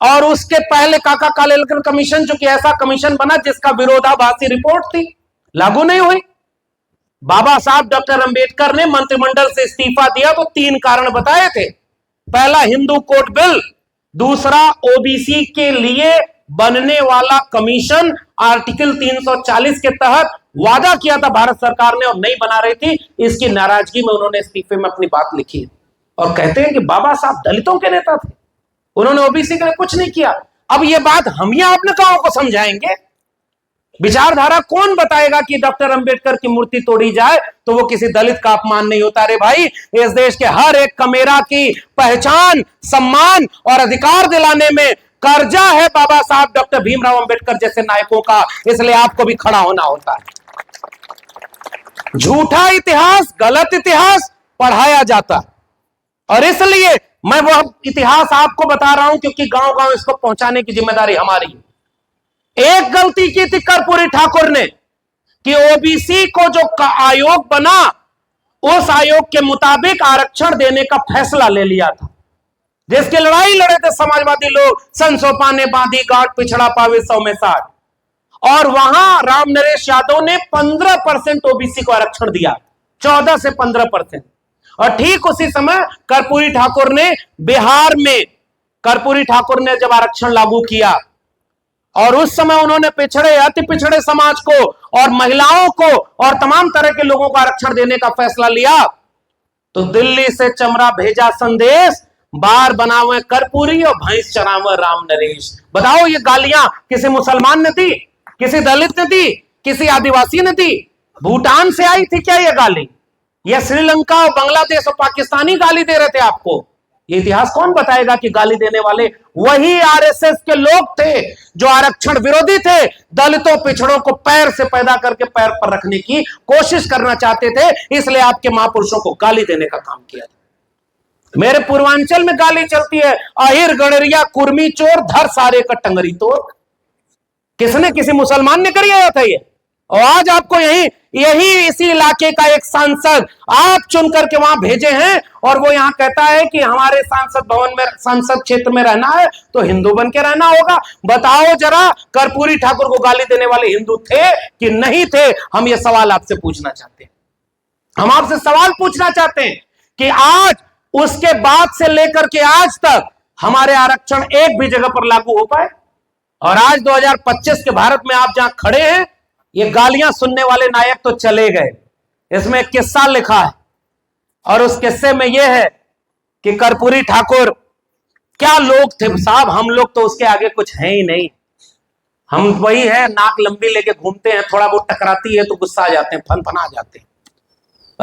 A: और उसके पहले काका कालेलकर कमीशन, जो कि ऐसा कमीशन बना जिसका विरोधाभासी रिपोर्ट थी, लागू नहीं हुई। बाबा साहब डॉक्टर अंबेडकर ने मंत्रिमंडल से इस्तीफा दिया तो 3 कारण बताए थे। पहला हिंदू कोड बिल, दूसरा ओबीसी के लिए बनने वाला कमीशन, आर्टिकल 340 के तहत वादा किया था भारत सरकार ने और नहीं बना रही थी, इसकी नाराजगी में उन्होंने इस्तीफे में अपनी बात लिखी है। और कहते हैं कि बाबा साहब दलितों के नेता थे, उन्होंने ओबीसी के लिए कुछ नहीं किया। अब यह बात हम या आपने कहां को समझाएंगे? विचारधारा कौन बताएगा कि डॉक्टर अंबेडकर की मूर्ति तोड़ी जाए तो वो किसी दलित का अपमान नहीं होता? अरे भाई, इस देश के हर एक कमेरा की पहचान, सम्मान और अधिकार दिलाने में कर्जा है बाबा साहब डॉक्टर भीमराव अंबेडकर जैसे नायकों का, इसलिए आपको भी खड़ा होना होता है। झूठा इतिहास, गलत इतिहास पढ़ाया जाता है और इसलिए मैं वो इतिहास आपको बता रहा हूं क्योंकि गांव गांव इसको पहुंचाने की जिम्मेदारी हमारी है। एक गलती की थी कर्पूरी ठाकुर ने कि ओबीसी को जो आयोग बना, उस आयोग के मुताबिक आरक्षण देने का फैसला ले लिया था, जिसकी लड़ाई लड़े थे समाजवादी लोग। संसोपा ने बांधी गांठ, पिछड़ा पावे 100 में 60, और वहां राम नरेश यादव ने 15% ओबीसी को आरक्षण दिया, 14 से 15%। और ठीक उसी समय कर्पूरी ठाकुर ने बिहार में, कर्पूरी ठाकुर ने जब आरक्षण लागू किया और उस समय उन्होंने पिछड़े, अति पिछड़े समाज को और महिलाओं को और तमाम तरह के लोगों को आरक्षण देने का फैसला लिया, तो दिल्ली से चमड़ा भेजा संदेश, बार बनावे कर्पूरी और भैंस चरावे राम नरेश। बताओ, ये गालियां किसी मुसलमान ने दी, किसी दलित ने दी, किसी आदिवासी ने दी? भूटान से आई थी क्या ये गाली? या श्रीलंका और बांग्लादेश और पाकिस्तानी गाली दे रहे थे आपको? ये इतिहास कौन बताएगा कि गाली देने वाले वही आरएसएस के लोग थे जो आरक्षण विरोधी थे, दलितों पिछड़ों को पैर से पैदा करके पैर पर रखने की कोशिश करना चाहते थे, इसलिए आपके महापुरुषों को गाली देने का काम किया। मेरे पूर्वांचल में गाली चलती है, आहिर गड़रिया कुर्मी चोर, धर सारे का टंगरी तोड़। किसने, किसी मुसलमान ने करी आया था ये? और आज आपको यही इसी इलाके का एक सांसद आप चुन करके वहां भेजे हैं और वो यहां कहता है कि हमारे सांसद भवन में, संसद क्षेत्र में रहना है तो हिंदू बन के रहना होगा। बताओ जरा, कर्पूरी ठाकुर को गाली देने वाले हिंदू थे कि नहीं थे? हम ये सवाल आपसे पूछना चाहते हैं। हम आपसे सवाल पूछना चाहते हैं कि आज, उसके बाद से लेकर के आज तक हमारे आरक्षण एक भी जगह पर लागू हो पाए? और आज 2025 के भारत में आप जहां खड़े हैं, ये गालियां सुनने वाले नायक तो चले गए। इसमें एक किस्सा लिखा है और उस किस्से में यह है कि कर्पूरी ठाकुर क्या लोग थे साहब, हम लोग तो उसके आगे कुछ है ही नहीं। हम वही है, नाक लंबी लेके घूमते हैं, थोड़ा बहुत टकराती है तो गुस्सा आ जाते हैं, फन-फना जाते हैं।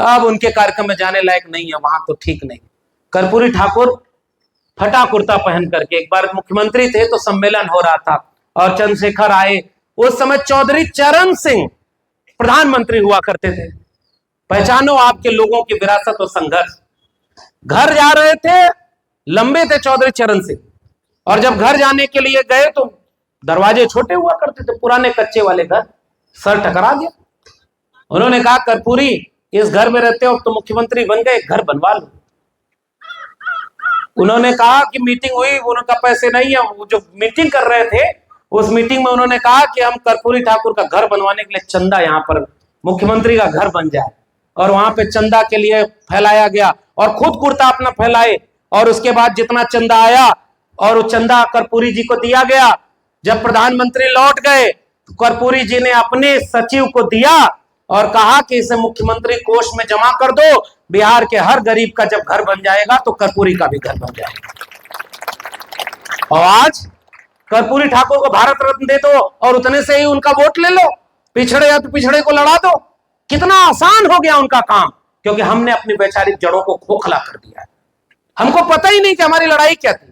A: अब उनके कार्यक्रम में जाने लायक नहीं है, वहां तो ठीक नहीं। कर्पूरी ठाकुर फटा कुर्ता पहन करके, एक बार मुख्यमंत्री थे तो सम्मेलन हो रहा था, और चंद्रशेखर आए। उस समय चौधरी चरण सिंह प्रधानमंत्री हुआ करते थे। पहचानो आपके लोगों की विरासत और संघर्ष। घर जा रहे थे, लंबे थे चौधरी चरण सिंह, और जब घर जाने के लिए गए तो दरवाजे छोटे हुआ करते थे, पुराने कच्चे वाले घर, सर टकरा गया। उन्होंने कहा कर्पूरी, इस घर में रहते हो तो मुख्यमंत्री बन गए, घर बनवा लो। उन्होंने कहा कि मीटिंग हुई, उनका पैसे नहीं है। वो जो मीटिंग कर रहे थे उस मीटिंग में उन्होंने कहा कि हम कर्पूरी ठाकुर का घर बनवाने के लिए चंदा, यहां पर मुख्यमंत्री का घर बन जाए, और वहां पे चंदा के लिए फैलाया गया और खुद कुर्ता अपना फैलाए, और उसके बाद जितना चंदा आया और वो चंदा कर्पूरी जी को दिया गया। जब प्रधानमंत्री लौट गए तो कर्पूरी जी ने अपने सचिव को दिया और कहा कि इसे मुख्यमंत्री कोष में जमा कर दो, बिहार के हर गरीब का जब घर बन जाएगा तो कर्पूरी का भी घर बन जाएगा। और आज कर्पूरी ठाकुर को भारत रत्न दे दो और उतने से ही उनका वोट ले लो, पिछड़े या तो पिछड़े को लड़ा दो। कितना आसान हो गया उनका काम, क्योंकि हमने अपनी वैचारिक जड़ों को खोखला कर दिया है। हमको पता ही नहीं कि हमारी लड़ाई क्या थी।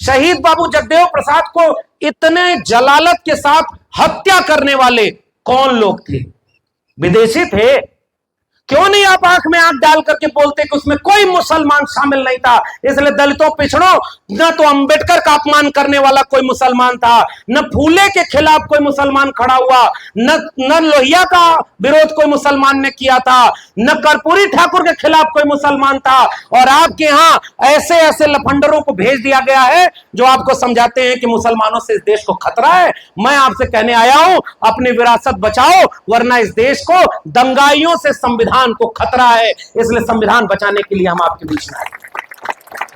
A: शहीद बाबू जगदेव प्रसाद को इतने जलालत के साथ हत्या करने वाले कौन लोग थे? विदेशी थे। क्यों नहीं आप आंख में आंख डाल करके बोलते कि उसमें कोई मुसलमान शामिल नहीं था? इसलिए दलितों, पिछड़ों, न तो अंबेडकर का अपमान करने वाला कोई मुसलमान था, न फूले के खिलाफ कोई मुसलमान खड़ा हुआ, न लोहिया का विरोध कोई मुसलमान ने किया था, न कर्पूरी ठाकुर के खिलाफ कोई मुसलमान था। और आपके यहाँ ऐसे ऐसे लफंडरों को भेज दिया गया है जो आपको समझाते हैं कि मुसलमानों से इस देश को खतरा है। मैं आपसे कहने आया हूं, अपनी विरासत बचाओ, वरना इस देश को दंगाइयों से संविधान को खतरा है। इसलिए संविधान बचाने के लिए हम आपके बीच में आए,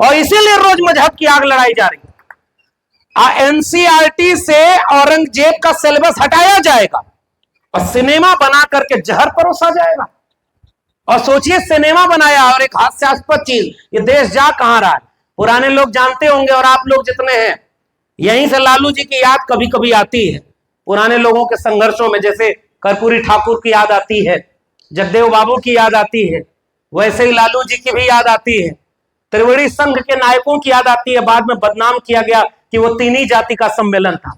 A: और इसीलिए रोज मजहब की आग लड़ाई जा रही है। एनसीईआरटी से औरंगजेब का सिलेबस हटाया जाएगा और सिनेमा बना करके जहर परोसा जाएगा। और सोचिए, सिनेमा बनाया और एक हास्यास्पद चीज, ये देश जा कहां रहा है? पुराने लोग जानते होंगे, और आप लोग जितने हैं, यहीं से लालू जी की याद कभी कभी आती है। पुराने लोगों के संघर्षों में जैसे कर्पूरी ठाकुर की याद आती है, जगदेव बाबू की याद आती है, वैसे ही लालू जी की भी याद आती है। त्रिवेणी संघ के नायकों की याद आती है। बाद में बदनाम किया गया कि वो तीन जाति का सम्मेलन था।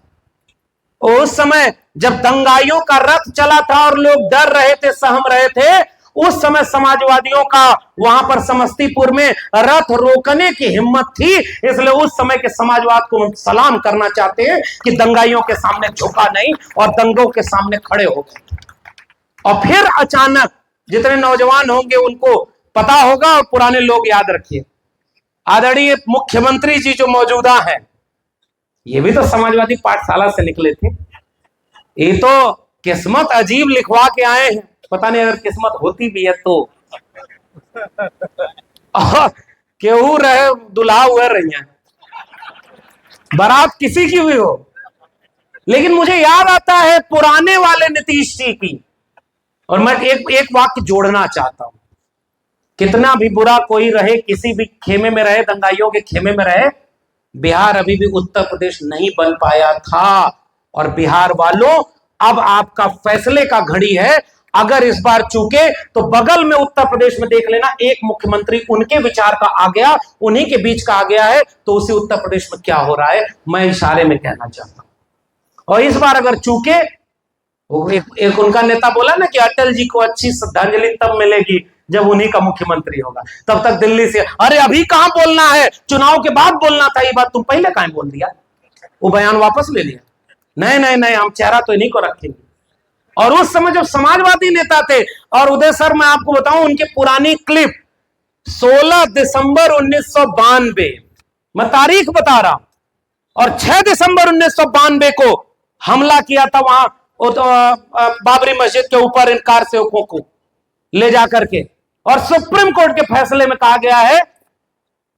A: उस समय जब दंगाइयों का रथ चला था और लोग डर रहे थे, सहम रहे थे, उस समय समाजवादियों का वहां पर समस्तीपुर में रथ रोकने की हिम्मत थी। इसलिए उस समय के समाजवाद को हम सलाम करना चाहते हैं कि दंगाइयों के सामने झुका नहीं और दंगों के सामने खड़े हो गए। और फिर अचानक जितने नौजवान होंगे उनको पता होगा, और पुराने लोग याद रखिए, आदरणीय मुख्यमंत्री जी जो मौजूदा हैं, ये भी तो समाजवादी पाठशाला से निकले थे। ये तो किस्मत अजीब लिखवा के आए हैं। पता नहीं अगर किस्मत होती भी है तो केहू रहे दुल्हा हुए रही है, बारात किसी की भी हो। लेकिन मुझे याद आता है पुराने वाले नीतीश जी की, और मैं एक वाक्य जोड़ना चाहता हूं। कितना भी बुरा कोई रहे, किसी भी खेमे में रहे, दंगाइयों के खेमे में रहे, बिहार अभी भी उत्तर प्रदेश नहीं बन पाया था। और बिहार वालों, अब आपका फैसले का घड़ी है। अगर इस बार चूके तो बगल में उत्तर प्रदेश में देख लेना, एक मुख्यमंत्री उनके विचार का आ गया, उन्हीं के बीच का आ गया है। तो उसी उत्तर प्रदेश में क्या हो रहा है मैं इशारे में कहना चाहता हूं। और इस बार अगर चूके, एक उनका नेता बोला ना कि अटल जी को अच्छी श्रद्धांजलि तब मिलेगी जब उन्हीं का मुख्यमंत्री होगा। तब तक दिल्ली से, अरे अभी कहां बोलना है, चुनाव के बाद बोलना था, ये बात तुम पहले कहां बोल दिया? वो बयान वापस ले लिया। नहीं नहीं नहीं, हम चेहरा तो इन्हीं को रखेंगे। और उस समय जब समाजवादी नेता थे, और उदय सर मैं आपको बताऊं उनकी पुरानी क्लिप, 16 दिसंबर 1992, मैं तारीख बता रहा हूं, और 6 दिसंबर 1992 को हमला किया था वहां बाबरी मस्जिद के ऊपर इन कार सेवकों को ले जाकर के। और सुप्रीम कोर्ट के फैसले में कहा गया है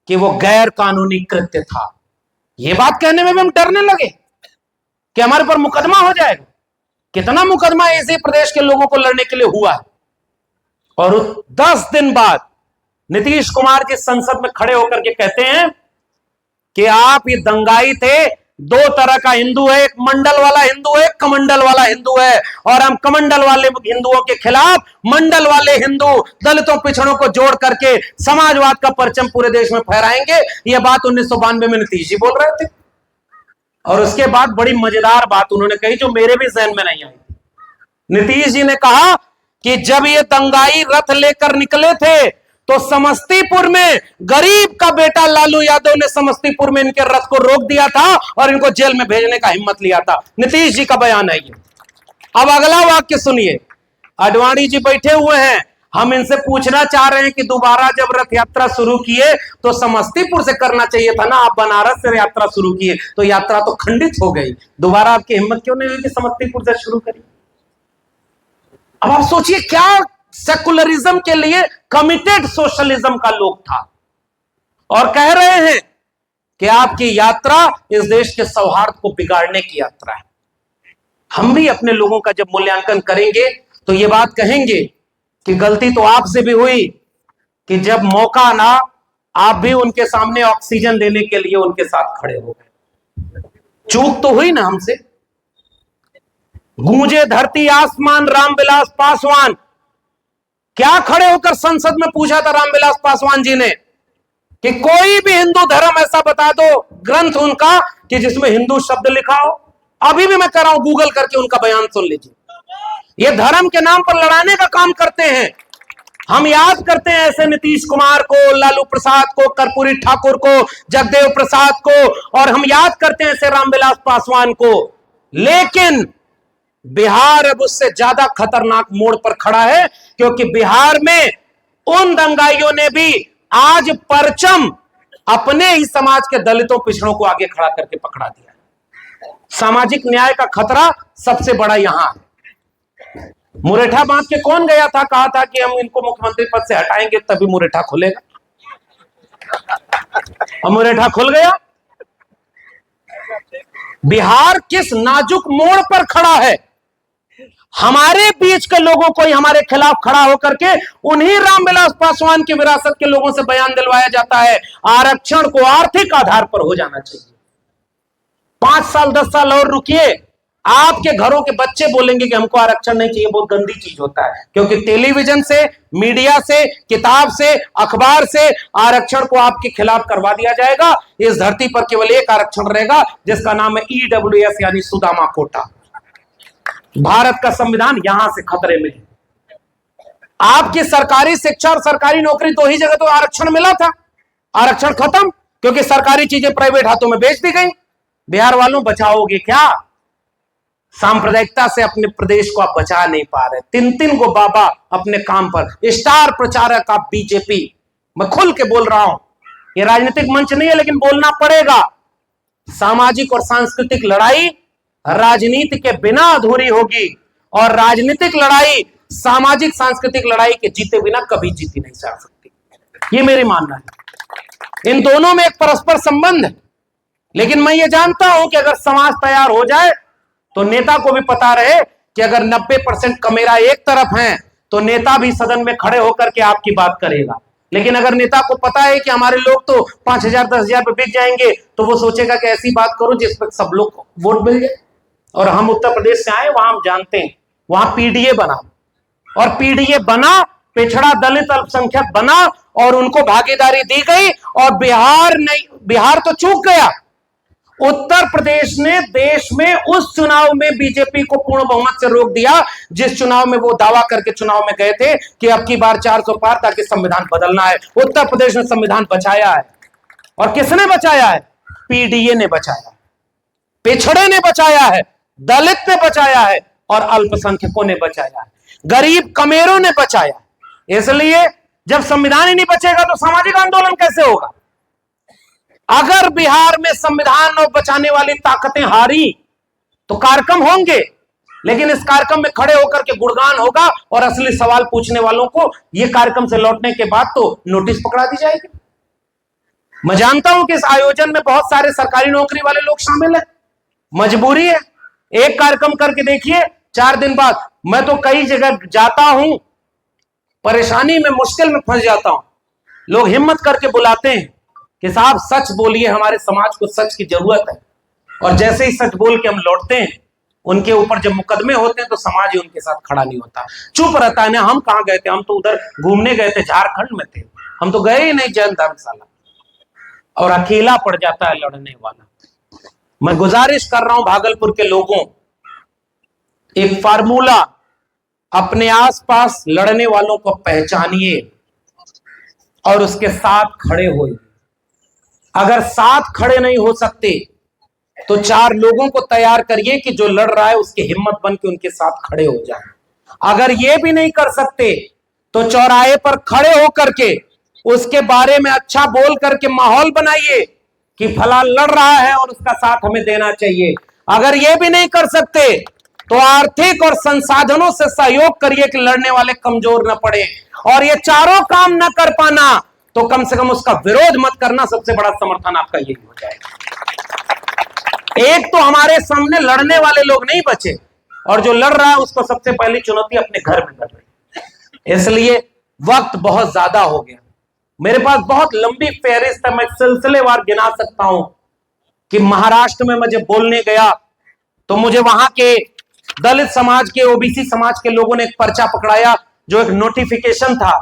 A: कि वो गैर कानूनी कृत्य था। ये बात कहने में भी हम डरने लगे कि हमारे पर मुकदमा हो जाएगा। कितना मुकदमा इसी प्रदेश के लोगों को लड़ने के लिए हुआ है। और 10 दिन बाद नीतीश कुमार जी संसद में खड़े होकर के कहते हैं कि आप ये दंगाई थे, दो तरह का हिंदू है, एक मंडल वाला हिंदू है, एक कमंडल वाला हिंदू है, और हम कमंडल वाले हिंदुओं के खिलाफ मंडल वाले हिंदू, दलितों, पिछड़ों को जोड़ करके समाजवाद का परचम पूरे देश में फहराएंगे। यह बात 1992 में नीतीश जी बोल रहे थे। और उसके बाद बड़ी मजेदार बात उन्होंने कही जो मेरे भी जहन में नहीं आई। नीतीश जी ने कहा कि जब ये दंगाई रथ लेकर निकले थे तो समस्तीपुर में गरीब का बेटा लालू यादव ने समस्तीपुर में इनके रथ को रोक दिया था और इनको जेल में भेजने का हिम्मत लिया था। नीतीश जी का बयान है ये। अब अगला वाक्य सुनिए। आडवाणी जी बैठे हुए हैं, हम इनसे पूछना चाह रहे हैं कि दोबारा जब रथ यात्रा शुरू किए तो समस्तीपुर से करना चाहिए था ना, आप बनारस से यात्रा शुरू किए तो यात्रा तो खंडित हो गई, दोबारा आपकी हिम्मत क्यों नहीं हुई कि समस्तीपुर से शुरू करिए। अब आप सोचिए क्या सेकुलरिज्म के लिए कमिटेड सोशलिज्म का लोग था और कह रहे हैं कि आपकी यात्रा इस देश के सौहार्द को बिगाड़ने की यात्रा है। हम भी अपने लोगों का जब मूल्यांकन करेंगे तो यह बात कहेंगे कि गलती तो आपसे भी हुई कि जब मौका ना आप भी उनके सामने ऑक्सीजन देने के लिए उनके साथ खड़े हो गए। चूक तो हुई ना हमसे। गूंजे धरती आसमान रामविलास पासवान, क्या खड़े होकर संसद में पूछा था रामविलास पासवान जी ने कि कोई भी हिंदू धर्म ऐसा बता दो ग्रंथ उनका कि जिसमें हिंदू शब्द लिखा हो। अभी भी मैं कर रहा हूं, गूगल करके उनका बयान सुन लीजिए। ये धर्म के नाम पर लड़ाने का काम करते हैं। हम याद करते हैं ऐसे नीतीश कुमार को, लालू प्रसाद को, कर्पूरी ठाकुर को, जगदेव प्रसाद को, और हम याद करते हैं ऐसे रामविलास पासवान को। लेकिन बिहार अब उससे ज्यादा खतरनाक मोड़ पर खड़ा है क्योंकि बिहार में उन दंगाइयों ने भी आज परचम अपने ही समाज के दलितों पिछड़ों को आगे खड़ा करके पकड़ा दिया। सामाजिक न्याय का खतरा सबसे बड़ा यहां है। मुरेठा बांध के कौन गया था, कहा था कि हम इनको मुख्यमंत्री पद से हटाएंगे तभी मुरेठा खुलेगा, और मुरेठा खुल गया। बिहार किस नाजुक मोड़ पर खड़ा है। हमारे बीच के लोगों को ही हमारे खिलाफ खड़ा होकर के उन्हीं रामविलास पासवान की विरासत के लोगों से बयान दिलवाया जाता है आरक्षण को आर्थिक आधार पर हो जाना चाहिए। 5 साल 10 साल और रुकिए, आपके घरों के बच्चे बोलेंगे कि हमको आरक्षण नहीं चाहिए, बहुत गंदी चीज होता है। क्योंकि टेलीविजन से, मीडिया से, किताब से, अखबार से आरक्षण को आपके खिलाफ करवा दिया जाएगा। इस धरती पर केवल एक आरक्षण रहेगा जिसका नाम है EWS यानी सुदामा कोटा। भारत का संविधान यहां से खतरे में है। आपकी सरकारी शिक्षा और सरकारी नौकरी 2 ही जगह तो आरक्षण मिला था, आरक्षण खत्म क्योंकि सरकारी चीजें प्राइवेट हाथों में बेच दी गई। बिहार वालों बचाओगे क्या? सांप्रदायिकता से अपने प्रदेश को आप बचा नहीं पा रहे। 3-3 गो बाबा अपने काम पर, स्टार प्रचारक आप बीजेपी। मैं खुल के बोल रहा हूं, ये राजनीतिक मंच नहीं है लेकिन बोलना पड़ेगा। सामाजिक और सांस्कृतिक लड़ाई राजनीति के बिना अधूरी होगी और राजनीतिक लड़ाई सामाजिक सांस्कृतिक लड़ाई के जीते बिना कभी जीती नहीं जा सकती। ये मेरी मानना है। इन दोनों में एक परस्पर संबंध है। लेकिन मैं ये जानता हूं कि अगर समाज तैयार हो जाए तो नेता को भी पता रहे कि अगर 90% कमेरा एक तरफ है तो नेता भी सदन में खड़े होकर के आपकी बात करेगा। लेकिन अगर नेता को पता है कि हमारे लोग तो 5,000 10,000 पे बिक जाएंगे तो वो सोचेगा कि ऐसी बात करो जिस पर सब लोग को वोट मिल जाए। और हम उत्तर प्रदेश से आए, वहां हम जानते हैं, वहां पीडीए बना, और पीडीए बना, पिछड़ा दलित अल्पसंख्यक बना और उनको भागीदारी दी गई। और बिहार तो चूक गया। उत्तर प्रदेश ने देश में उस चुनाव में बीजेपी को पूर्ण बहुमत से रोक दिया जिस चुनाव में वो दावा करके चुनाव में गए थे कि अब की बार 400 पार ताकि संविधान बदलना है। उत्तर प्रदेश ने संविधान बचाया है। और किसने बचाया है? पीडीए ने बचाया, पिछड़े ने बचाया है, दलित ने बचाया है और अल्पसंख्यकों ने बचाया है, गरीब कमेरों ने बचाया। इसलिए जब संविधान ही नहीं बचेगा तो सामाजिक आंदोलन कैसे होगा? अगर बिहार में संविधान और बचाने वाली ताकतें हारी तो कार्यक्रम होंगे, लेकिन इस कार्यक्रम में खड़े होकर के गुणगान होगा और असली सवाल पूछने वालों को यह कार्यक्रम से लौटने के बाद तो नोटिस पकड़ा दी जाएगी। मैं जानता हूं कि इस आयोजन में बहुत सारे सरकारी नौकरी वाले लोग शामिल हैं, मजबूरी है। एक कार्यक्रम करके देखिए, 4 दिन बाद मैं तो कई जगह जाता हूं, परेशानी में, मुश्किल में फंस जाता हूं। लोग हिम्मत करके बुलाते हैं कि साहब सच बोलिए, हमारे समाज को सच की जरूरत है। और जैसे ही सच बोल के हम लौटते हैं, उनके ऊपर जब मुकदमे होते हैं तो समाज ही उनके साथ खड़ा नहीं होता, चुप रहता है ना। हम कहां गए थे? हम तो उधर घूमने गए थे, झारखंड में थे, हम तो गए ही नहीं जैन धर्मशाला। और अकेला पड़ जाता है लड़ने वाला। मैं गुजारिश कर रहा हूं भागलपुर के लोगों, एक फार्मूला, अपने आसपास लड़ने वालों को पहचानिए और उसके साथ खड़े होइए। अगर साथ खड़े नहीं हो सकते तो 4 लोगों को तैयार करिए कि जो लड़ रहा है उसकी हिम्मत बन के उनके साथ खड़े हो जाए। अगर ये भी नहीं कर सकते तो चौराहे पर खड़े होकर के उसके बारे में अच्छा बोल करके माहौल बनाइए कि फला लड़ रहा है और उसका साथ हमें देना चाहिए। अगर ये भी नहीं कर सकते तो आर्थिक और संसाधनों से सहयोग करिए कि लड़ने वाले कमजोर न पड़े। और ये चारों काम न कर पाना तो कम से कम उसका विरोध मत करना, सबसे बड़ा समर्थन आपका यही हो जाएगा। एक तो हमारे सामने लड़ने वाले लोग नहीं बचे और जो लड़ रहा है उसको सबसे पहली चुनौती अपने घर में कर रही है। इसलिए वक्त बहुत ज्यादा हो गया, मेरे पास बहुत लंबी फहरिस्त है, मैं सिलसिलेवार गिना सकता हूं कि महाराष्ट्र में मैं जब बोलने गया तो मुझे वहां के दलित समाज के, ओबीसी समाज के लोगों ने एक पर्चा पकड़ाया जो एक नोटिफिकेशन था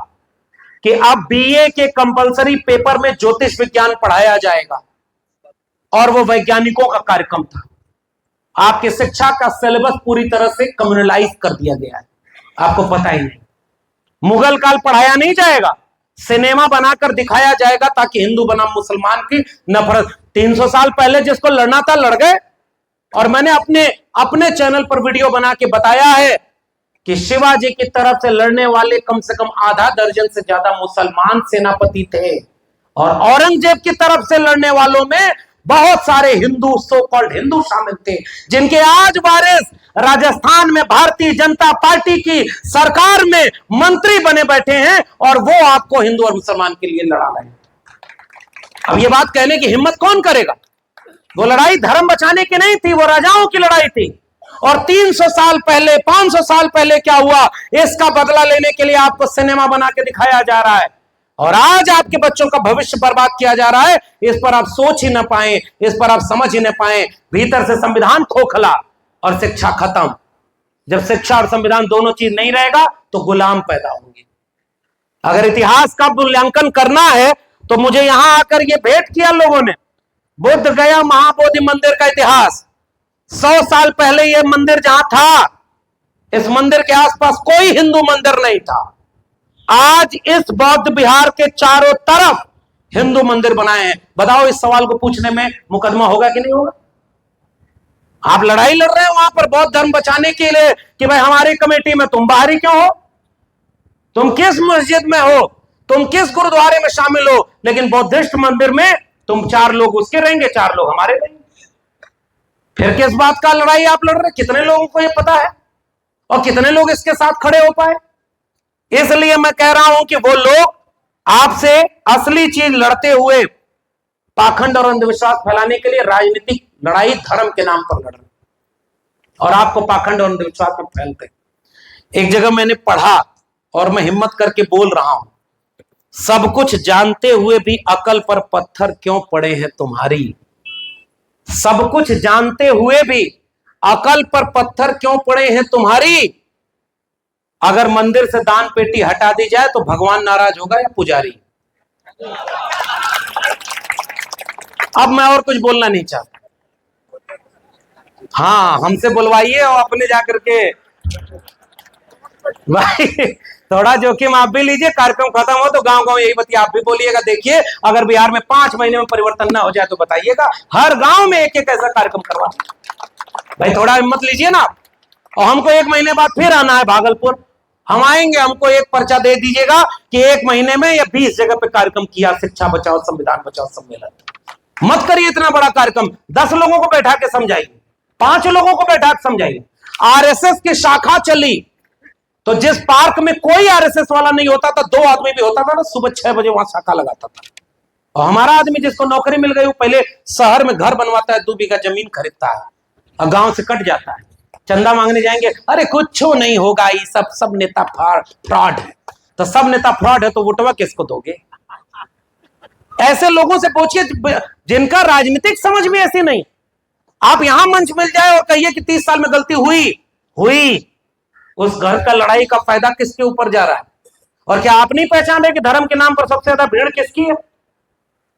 A: कि अब बीए के कंपलसरी पेपर में ज्योतिष विज्ञान पढ़ाया जाएगा और वो वैज्ञानिकों का कार्यक्रम था। आपकी शिक्षा का सिलेबस पूरी तरह से कम्युनलाइज कर दिया गया है, आपको पता ही नहीं। मुगल काल पढ़ाया नहीं जाएगा, सिनेमा बनाकर दिखाया जाएगा ताकि हिंदू बनाम मुसलमान की नफरत। 300 साल पहले जिसको लड़ना था लड़ गए। और मैंने अपने चैनल पर वीडियो बना के बताया है कि शिवाजी की तरफ से लड़ने वाले कम से कम आधा दर्जन से ज्यादा मुसलमान सेनापति थे और औरंगजेब की तरफ से लड़ने वालों में बहुत सारे हिंदू, सो कॉल्ड हिंदू शामिल थे, जिनके आज वारिस राजस्थान में भारतीय जनता पार्टी की सरकार में मंत्री बने बैठे हैं और वो आपको हिंदू और मुसलमान के लिए लड़ा रहे हैं। अब ये बात कहने की हिम्मत कौन करेगा? वो लड़ाई धर्म बचाने की नहीं थी, वो राजाओं की लड़ाई थी। और 300 साल पहले, 500 साल पहले क्या हुआ, इसका बदला लेने के लिए आपको सिनेमा बना के दिखाया जा रहा है और आज आपके बच्चों का भविष्य बर्बाद किया जा रहा है। इस पर आप सोच ही ना पाए, इस पर आप समझ ही ना पाए। भीतर से संविधान खोखला और शिक्षा खत्म। जब शिक्षा और संविधान दोनों चीज नहीं रहेगा तो गुलाम पैदा होंगे। अगर इतिहास का मूल्यांकन करना है तो मुझे यहां आकर ये भेंट किया लोगों ने, बुद्ध गया महाबोधि मंदिर का इतिहास। 100 साल पहले यह मंदिर जहां था, इस मंदिर के आसपास कोई हिंदू मंदिर नहीं था। आज इस बौद्ध विहार के चारों तरफ हिंदू मंदिर बनाए हैं। बताओ इस सवाल को पूछने में मुकदमा होगा कि नहीं होगा? आप लड़ाई लड़ रहे हैं वहां पर बौद्ध धर्म बचाने के लिए कि भाई हमारी कमेटी में तुम बाहरी क्यों हो, तुम किस मस्जिद में हो, तुम किस गुरुद्वारे में शामिल हो, लेकिन बौद्धिस्ट मंदिर में तुम 4 लोग उसके रहेंगे, 4 लोग हमारे रहेंगे। फिर किस बात का लड़ाई आप लड़ रहे? कितने लोगों को यह पता है और कितने लोग इसके साथ खड़े हो पाए? इसलिए मैं कह रहा हूं कि वो लोग आपसे असली चीज लड़ते हुए पाखंड और अंधविश्वास फैलाने के लिए राजनीतिक लड़ाई धर्म के नाम पर लड़ रहे और आपको पाखंड और अंधविश्वास में फैलते। एक जगह मैंने पढ़ा और मैं हिम्मत करके बोल रहा हूं, सब कुछ जानते हुए भी अकल पर पत्थर क्यों पड़े हैं तुम्हारी। सब कुछ जानते हुए भी अकल पर पत्थर क्यों पड़े हैं तुम्हारी। अगर मंदिर से दान पेटी हटा दी जाए तो भगवान नाराज होगा या पुजारी? अब मैं और कुछ बोलना नहीं चाहता। हाँ, हमसे बुलवाइए और अपने जाकर के भाई थोड़ा जोखिम आप भी लीजिए। कार्यक्रम खत्म हो तो गांव गांव यही बतिया आप भी बोलिएगा। देखिए अगर बिहार में 5 महीने में परिवर्तन ना हो जाए तो बताइएगा, हर गांव में एक एक ऐसा कार्यक्रम करवा। भाई थोड़ा हिम्मत लीजिए ना। और हमको 1 महीने बाद फिर आना है भागलपुर, हम आएंगे। हमको एक पर्चा दे दीजिएगा कि 1 महीने में या 20 जगह पे कार्यक्रम किया, शिक्षा बचाओ संविधान बचाओ सम्मेलन। मत करिए इतना बड़ा कार्यक्रम। 10 लोगों को बैठा के समझाइए, 5 लोगों को बैठा के समझाइए। आरएसएस की शाखा चली तो जिस पार्क में कोई आरएसएस वाला नहीं होता था, 2 आदमी भी होता था ना, सुबह 6 बजे वहां शाखा लगाता था। और हमारा आदमी जिसको नौकरी मिल गई वो पहले शहर में घर बनवाता है, 2 बीघा जमीन खरीदता है और गांव से कट जाता है। चंदा मांगने जाएंगे, अरे कुछ नहीं होगा, ये सब नेता फ्रॉड है। तो सब नेता फ्रॉड है तो वोटवा किसको दोगे? ऐसे लोगों से पूछिए जिनका राजनीतिक समझ भी ऐसी नहीं। आप यहां मंच मिल जाए और कहिए कि 30 साल में गलती हुई, उस घर का लड़ाई का फायदा किसके ऊपर जा रहा है? और क्या आप नहीं पहचान रहे कि धर्म के नाम पर सबसे ज्यादा भीड़ किसकी है?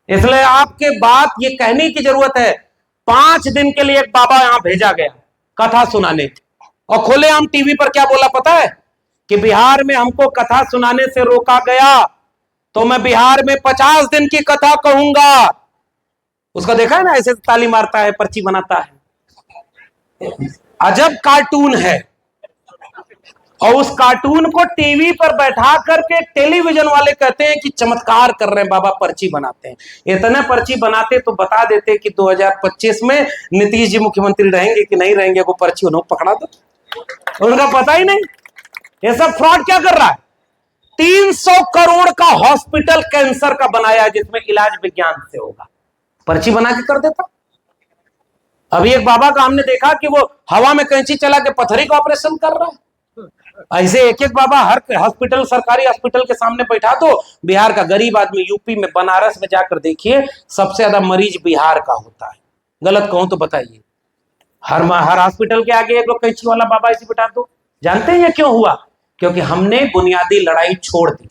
A: इसलिए आपके बात ये कहने की जरूरत है, 5 दिन के लिए एक बाबा यहां भेजा गया कथा सुनाने, और खुलेआम टीवी पर क्या बोला पता है कि बिहार में हमको कथा सुनाने से रोका गया तो मैं बिहार में 50 दिन की कथा कहूंगा। उसका देखा है ना, ऐसे ताली मारता है, पर्ची बनाता है। अजब कार्टून है। और उस कार्टून को टीवी पर बैठा करके टेलीविजन वाले कहते हैं कि चमत्कार कर रहे हैं बाबा, पर्ची बनाते हैं। इतने पर्ची बनाते तो बता देते कि 2025 में नीतीश जी मुख्यमंत्री रहेंगे कि नहीं रहेंगे, वो पर्ची उन्होंने पकड़ा दो, उनका पता ही नहीं। ये सब फ्रॉड क्या कर रहा है? 300 करोड़ का हॉस्पिटल कैंसर का बनाया जिसमें इलाज विज्ञान से होगा, पर्ची बना के कर देता। अभी एक बाबा का हमने देखा कि वो हवा में कैंची चला के पथरी का ऑपरेशन कर रहा है। ऐसे एक एक बाबा हर हॉस्पिटल, सरकारी हॉस्पिटल के सामने बैठा दो। बिहार का गरीब आदमी यूपी में बनारस में जाकर देखिए, सबसे ज्यादा मरीज बिहार का होता है। गलत कहूं तो बताइए। हर हॉस्पिटल के आगे एक लोग कैंची वाला बाबा ऐसे बैठा दो। जानते हैं ये क्यों हुआ? क्योंकि हमने बुनियादी लड़ाई छोड़ दी।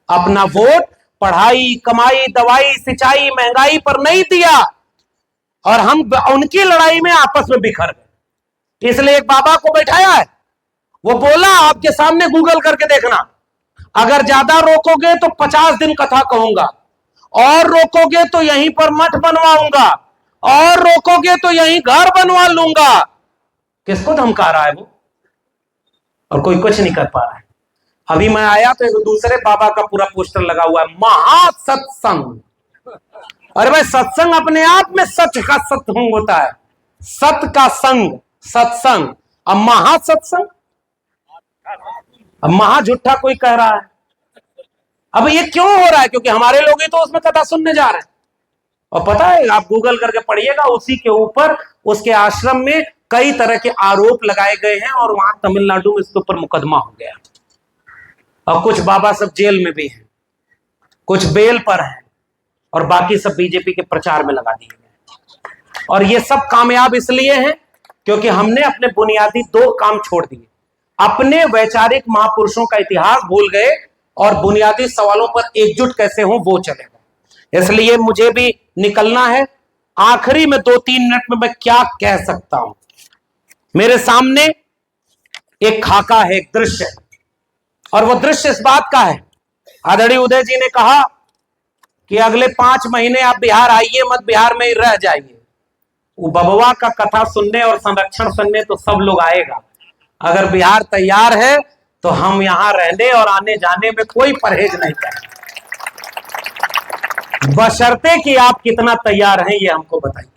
A: अपना वोट पढ़ाई, कमाई, दवाई, सिंचाई, महंगाई पर नहीं दिया और हम उनकी लड़ाई में आपस में बिखर गए। इसलिए एक बाबा को बैठाया है, वो बोला आपके सामने गूगल करके देखना, अगर ज्यादा रोकोगे तो 50 दिन कथा कहूंगा, और रोकोगे तो यहीं पर मठ बनवाऊंगा, और रोकोगे तो यहीं घर बनवा लूंगा। किसको धमका रहा है वो? और कोई कुछ नहीं कर पा रहा है। अभी मैं आया तो एक दूसरे बाबा का पूरा पोस्टर लगा हुआ है, महासत्संग। अरे भाई, सत्संग अपने आप में सच का सत्संग होता है, सत का संग सत्संग। अब महासत्संग, अब महा झूठा कोई कह रहा है। अब ये क्यों हो रहा है? क्योंकि हमारे लोग ही तो उसमें कथा सुनने जा रहे हैं। और पता है, आप गूगल करके पढ़िएगा, उसी के ऊपर उसके आश्रम में कई तरह के आरोप लगाए गए हैं और वहां तमिलनाडु में इसके ऊपर मुकदमा हो गया। और कुछ बाबा सब जेल में भी हैं, कुछ बेल पर हैं, और बाकी सब बीजेपी के प्रचार में लगा दिए गए। और ये सब कामयाब इसलिए हैं क्योंकि हमने अपने बुनियादी 2 काम छोड़ दिए। अपने वैचारिक महापुरुषों का इतिहास भूल गए और बुनियादी सवालों पर एकजुट कैसे हो वो चले गए। इसलिए मुझे भी निकलना है। आखिरी में 2-3 मिनट में मैं क्या कह सकता हूं? मेरे सामने एक खाका है, एक दृश्य है, और वो दृश्य इस बात का है, आदरणीय उदय जी ने कहा कि अगले 5 महीने आप बिहार आइए मत, बिहार में ही रह जाइए। वो बबुआ का कथा सुनने और संरक्षण सुनने तो सब लोग आएगा। अगर बिहार तैयार है तो हम यहां रहने और आने जाने में कोई परहेज नहीं करें, बशर्ते कि आप कितना तैयार हैं ये हमको बताइए।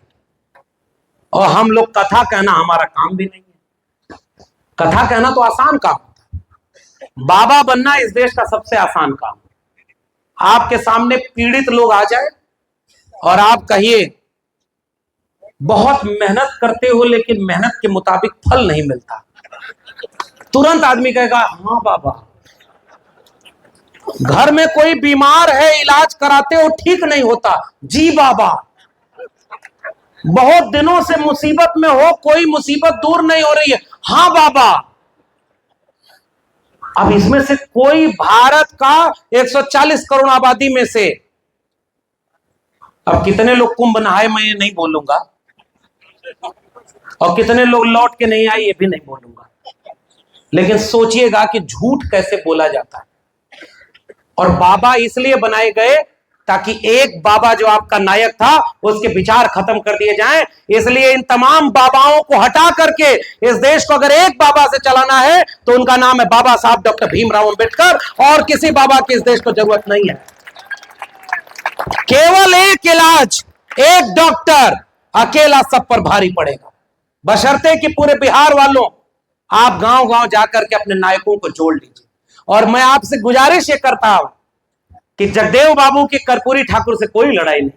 A: और हम लोग कथा कहना हमारा काम भी नहीं है। कथा कहना तो आसान काम होता है, बाबा बनना इस देश का सबसे आसान काम है। आपके सामने पीड़ित लोग आ जाए और आप कहिए बहुत मेहनत करते हो लेकिन मेहनत के मुताबिक फल नहीं मिलता, तुरंत आदमी कहेगा हाँ बाबा। घर में कोई बीमार है, इलाज कराते हो ठीक नहीं होता, जी बाबा। बहुत दिनों से मुसीबत में हो, कोई मुसीबत दूर नहीं हो रही है, हाँ बाबा। अब इसमें से कोई भारत का 140 करोड़ आबादी में से, अब कितने लोग कुंभ नहाए मैं ये नहीं बोलूंगा, और कितने लोग लौट के नहीं आए ये भी नहीं बोलूंगा, लेकिन सोचिएगा कि झूठ कैसे बोला जाता है। और बाबा इसलिए बनाए गए ताकि एक बाबा जो आपका नायक था उसके विचार खत्म कर दिए जाएं। इसलिए इन तमाम बाबाओं को हटा करके इस देश को अगर एक बाबा से चलाना है तो उनका नाम है बाबा साहब डॉक्टर भीमराव अंबेडकर, और किसी बाबा की इस देश को जरूरत नहीं है। केवल एक इलाज, एक डॉक्टर अकेला सब पर भारी पड़ेगा, बशर्ते कि पूरे बिहार वालों आप गांव गांव जाकर के अपने नायकों को जोड़ लीजिए। और मैं आपसे गुजारिश ये करता हूं कि जगदेव बाबू की कर्पूरी ठाकुर से कोई लड़ाई नहीं,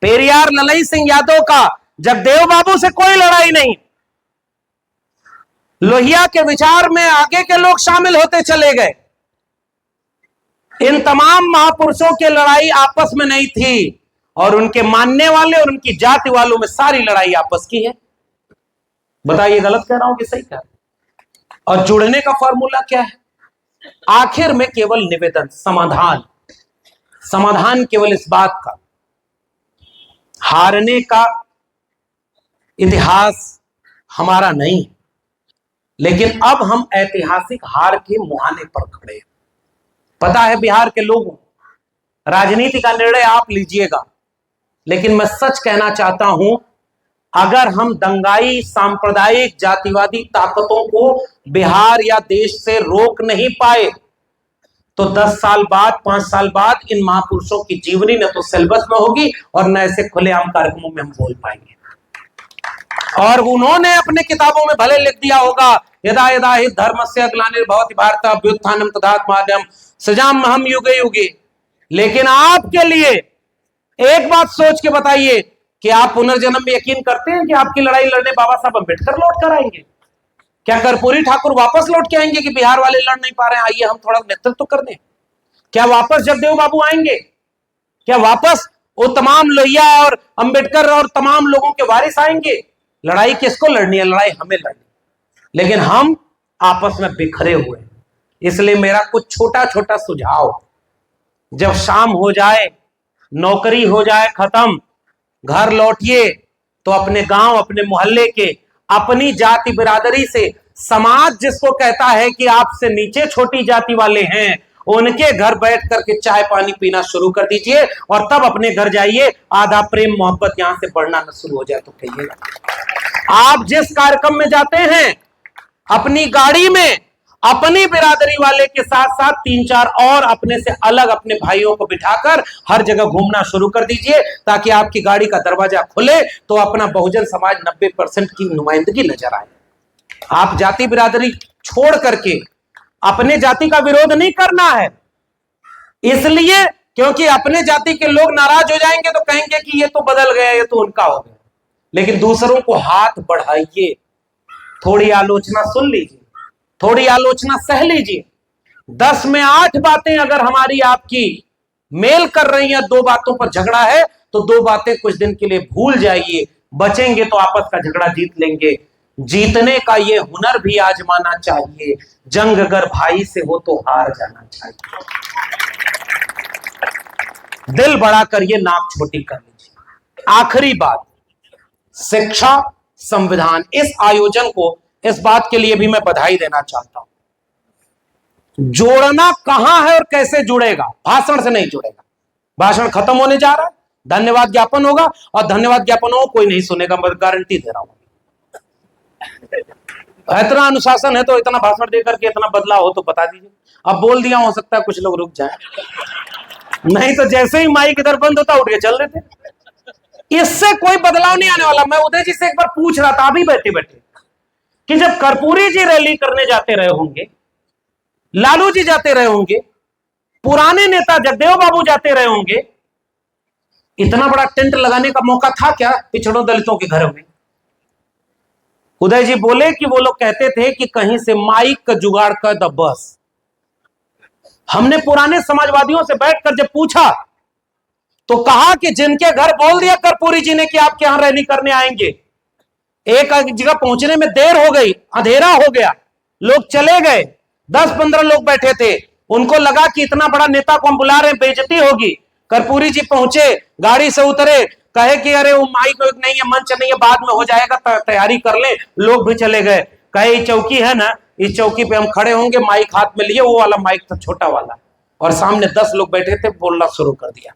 A: पेरियार ललई सिंह यादव का जगदेव बाबू से कोई लड़ाई नहीं। लोहिया के विचार में आगे के लोग शामिल होते चले गए। इन तमाम महापुरुषों की लड़ाई आपस में नहीं थी, और उनके मानने वाले और उनकी जाति वालों में सारी लड़ाई आपस की है। बताइए गलत कह रहा हूं कि सही कह रहा हूं? और जुड़ने का फॉर्मूला क्या है? आखिर में केवल निवेदन, समाधान। समाधान केवल इस बात का, हारने का इतिहास हमारा नहीं, लेकिन अब हम ऐतिहासिक हार के मुहाने पर खड़े हैं। पता है बिहार के लोगों, राजनीति का निर्णय आप लीजिएगा, लेकिन मैं सच कहना चाहता हूं, अगर हम दंगाई सांप्रदायिक जातिवादी ताकतों को बिहार या देश से रोक नहीं पाए तो 10 साल बाद, 5 साल बाद इन महापुरुषों की जीवनी न तो सिलेबस में होगी और न ऐसे खुलेआम कार्यक्रमों में हम बोल पाएंगे। और उन्होंने अपने किताबों में भले लिख दिया होगा, यदा यदा हि धर्मस्य ग्लानिर्भवति भारत अभ्युत्थानम तदात्माद्यम सृजाम्यहं युगे युगे। लेकिन आपके लिए एक बात सोच के बताइए कि आप पुनर्जन्म में यकीन करते हैं कि आपकी लड़ाई लड़ने बाबा साहब अम्बेडकर लौट कर आएंगे? क्या कर्पूरी ठाकुर वापस लौट के आएंगे कि बिहार वाले लड़ नहीं पा रहे हैं, आइए हम थोड़ा नेतृत्व कर दें? क्या वापस जगदेव बाबू आएंगे? क्या वापस वो तमाम लोहिया और अंबेडकर और तमाम लोगों के वारिस आएंगे? लड़ाई किसको लड़नी है? लड़ाई हमें लड़नी, लेकिन हम आपस में बिखरे हुए हैं। इसलिए मेरा कुछ छोटा छोटा सुझाव, जब शाम हो जाए, नौकरी हो जाए खत्म, घर लौटिए तो अपने गांव, अपने मोहल्ले के, अपनी जाति बिरादरी से, समाज जिसको कहता है कि आपसे नीचे छोटी जाति वाले हैं, उनके घर बैठ करके चाय पानी पीना शुरू कर दीजिए और तब अपने घर जाइए। आधा प्रेम मोहब्बत यहां से बढ़ना न शुरू हो जाए तो कहिएगा। आप जिस कार्यक्रम में जाते हैं, अपनी गाड़ी में अपनी बिरादरी वाले के साथ साथ 3-4 और अपने से अलग अपने भाइयों को बिठाकर हर जगह घूमना शुरू कर दीजिए, ताकि आपकी गाड़ी का दरवाजा खुले तो अपना बहुजन समाज 90% की नुमाइंदगी नजर आए। आप जाति बिरादरी छोड़ करके अपने जाति का विरोध नहीं करना है, इसलिए क्योंकि अपने जाति के लोग नाराज हो जाएंगे तो कहेंगे कि ये तो बदल गया, ये तो उनका हो गया। लेकिन दूसरों को हाथ बढ़ाइए, थोड़ी आलोचना सुन लीजिए, थोड़ी आलोचना सह लीजिए। 10 में 8 बातें अगर हमारी आपकी मेल कर रही हैं, 2 बातों पर झगड़ा है तो 2 बातें कुछ दिन के लिए भूल जाइए। बचेंगे तो आपस का झगड़ा जीत लेंगे। जीतने का ये हुनर भी आजमाना चाहिए। जंग अगर भाई से हो तो हार जाना चाहिए। दिल बड़ा करिए, नाक छोटी कर लीजिए। आखिरी बात, शिक्षा संविधान, इस आयोजन को, इस बात के लिए भी मैं बधाई देना चाहता हूं। जोड़ना कहां है और कैसे जुड़ेगा? भाषण से नहीं जुड़ेगा। भाषण खत्म होने जा रहा है, धन्यवाद ज्ञापन होगा और धन्यवाद ज्ञापन हो कोई नहीं सुनेगा, मैं गारंटी दे रहा हूं। इतना अनुशासन है तो इतना भाषण देकर के इतना बदलाव हो तो बता दीजिए। अब बोल दिया, हो सकता है कुछ लोग रुक जाए, नहीं तो जैसे ही माइक इधर बंद होता उठ के चल देते। इससे कोई बदलाव नहीं आने वाला। मैं उदय जी से एक बार पूछ रहा था अभी बैठे बैठे कि जब कर्पूरी जी रैली करने जाते रहे होंगे, लालू जी जाते रहे होंगे, पुराने नेता जगदेव बाबू जाते रहे होंगे, इतना बड़ा टेंट लगाने का मौका था क्या पिछड़ों दलितों के घरों में? उदय जी बोले कि वो लोग कहते थे कि कहीं से माइक का जुगाड़ कर द बस। हमने पुराने समाजवादियों से बैठकर जब पूछा तो कहा कि जिनके घर बोल दिया कर्पूरी जी ने कि आपके यहां रैली करने आएंगे, एक जगह पहुंचने में देर हो गई, अंधेरा हो गया, लोग चले गए, 10-15 लोग बैठे थे, उनको लगा कि इतना बड़ा नेता को हम बुला रहे हैं, बेइज्जती होगी। कर्पूरी जी पहुंचे, गाड़ी से उतरे, कहे कि अरे वो माइक नहीं है, मंच नहीं है, बाद में हो जाएगा, तैयारी कर ले। लोग भी चले गए। कहे ये चौकी है ना, इस चौकी पे हम खड़े होंगे, माइक हाथ में लिए, वो वाला माइक था छोटा वाला, और सामने 10 लोग बैठे थे, बोलना शुरू कर दिया।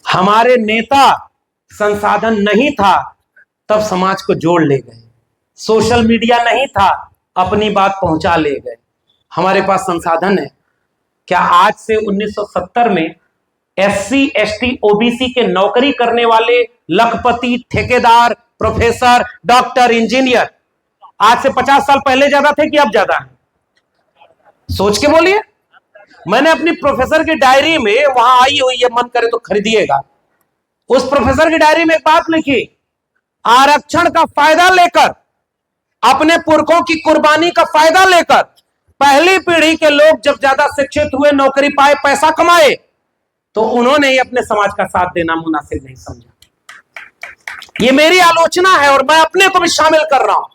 A: हमारे नेता संसाधन नहीं था तब समाज को जोड़ ले गए, सोशल मीडिया नहीं था अपनी बात पहुंचा ले गए। हमारे पास संसाधन है। क्या आज से 1970 में SC ST OBC के नौकरी करने वाले लखपति, ठेकेदार, प्रोफेसर, डॉक्टर, इंजीनियर आज से 50 साल पहले ज्यादा थे कि अब ज्यादा है? सोच के बोलिए। मैंने अपनी प्रोफेसर की डायरी में, वहां आई हुई है, मन करे तो खरीदिएगा, उस प्रोफेसर की डायरी में एक बात लिखी, आरक्षण का फायदा लेकर, अपने पुरखों की कुर्बानी का फायदा लेकर पहली पीढ़ी के लोग जब ज्यादा शिक्षित हुए, नौकरी पाए, पैसा कमाए, तो उन्होंने ही अपने समाज का साथ देना मुनासिब नहीं समझा। ये मेरी आलोचना है और मैं अपने को भी शामिल कर रहा हूं।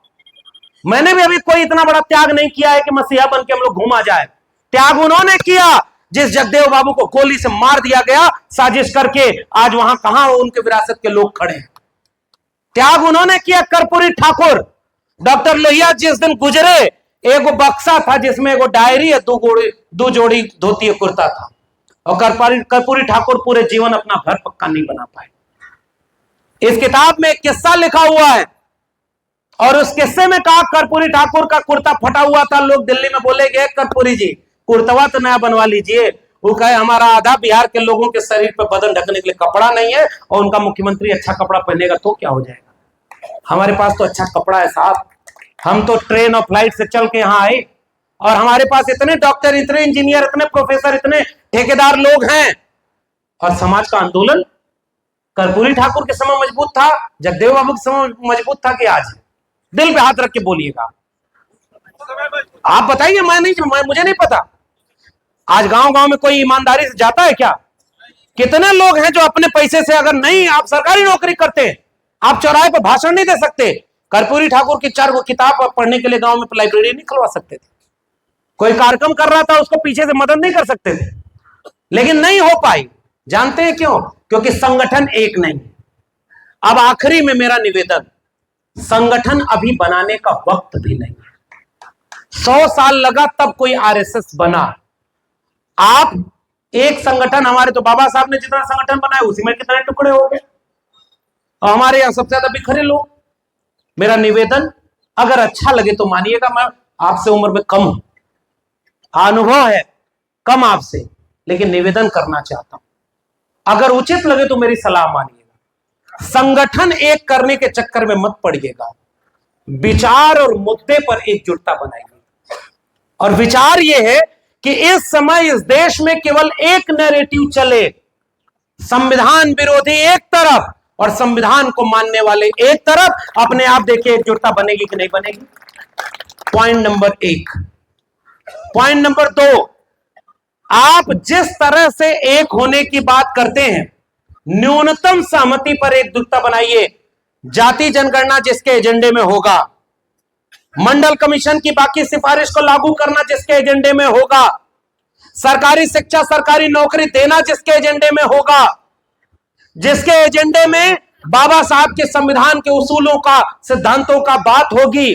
A: मैंने भी अभी कोई इतना बड़ा त्याग नहीं किया है कि मसीहा बन के हम लोग घूमा जाए। त्याग उन्होंने किया जिस जगदेव बाबू को गोली से मार दिया गया साजिश करके। आज वहां कहां उनके विरासत के लोग खड़े हैं? त्याग उन्होंने किया कर्पूरी ठाकुर। डॉक्टर लोहिया जिस दिन गुजरे, एक बक्सा था जिसमें एक डायरी है, दो जोड़ी धोती कुर्ता था, और कर्पूरी ठाकुर पूरे जीवन अपना घर पक्का नहीं बना पाए। इस किताब में एक किस्सा लिखा हुआ है, और उस किस्से में कहा कर्पूरी ठाकुर का कुर्ता फटा हुआ था। लोग दिल्ली में बोले गए, कर्पूरी जी कुर्तवा तो नया बनवा लीजिए। वो कहे हमारा आधा बिहार के लोगों के शरीर पर बदन ढकने के लिए कपड़ा नहीं है, और उनका मुख्यमंत्री अच्छा कपड़ा पहनेगा तो क्या हो जाएगा। हमारे पास तो अच्छा कपड़ा है साहब, हम तो ट्रेन और फ्लाइट से चल के यहां आए, और हमारे पास इतने डॉक्टर, इतने इंजीनियर, इतने प्रोफेसर, इतने ठेकेदार लोग हैं। और समाज का आंदोलन कर्पूरी ठाकुर के समय मजबूत था, जगदेव बाबू के समय मजबूत था कि आज? दिल पे हाथ रख के बोलिएगा, आप बताइए। मुझे नहीं पता। आज गांव गांव में कोई ईमानदारी से जाता है क्या? कितने लोग हैं जो अपने पैसे से, अगर नहीं आप सरकारी नौकरी करते, आप चौराहे पर भाषण नहीं दे सकते, कर्पूरी ठाकुर की 4 किताब पढ़ने के लिए गांव में लाइब्रेरी नहीं खुलवा सकते थे। कोई कार्यक्रम कर रहा था, उसको पीछे से मदद नहीं कर सकते थे, लेकिन नहीं हो पाई। जानते हैं क्यों? क्योंकि संगठन एक नहीं। अब आखिरी में मेरा निवेदन, संगठन अभी बनाने का वक्त भी नहीं है। 100 साल लगा तब कोई आरएसएस बना। आप एक संगठन, हमारे तो बाबा साहब ने जितना संगठन बनाया उसी में कितने टुकड़े हो गए, और हमारे यहां सबसे ज्यादा बिखरे लोग। मेरा निवेदन, अगर अच्छा लगे तो मानिएगा, मैं आपसे उम्र में कम हूं, अनुभव है कम आपसे, लेकिन निवेदन करना चाहता हूं। अगर उचित लगे तो मेरी सलाह मानिएगा। संगठन एक करने के चक्कर में मत पड़िएगा, विचार और मुद्दे पर एकजुटता बनाइए। और विचार यह है कि इस समय इस देश में केवल एक नैरेटिव चले, संविधान विरोधी एक तरफ और संविधान को मानने वाले एक तरफ। अपने आप देखिए एकजुटता बनेगी कि नहीं बनेगी। Point number 1। पॉइंट नंबर 2, आप जिस तरह से एक होने की बात करते हैं, न्यूनतम सहमति पर एकजुटता बनाइए। जाति जनगणना जिसके एजेंडे में होगा, मंडल कमीशन की बाकी सिफारिश को लागू करना जिसके एजेंडे में होगा, सरकारी शिक्षा, सरकारी नौकरी देना जिसके एजेंडे में होगा, जिसके एजेंडे में बाबा साहब के संविधान के उसूलों का, सिद्धांतों का बात होगी।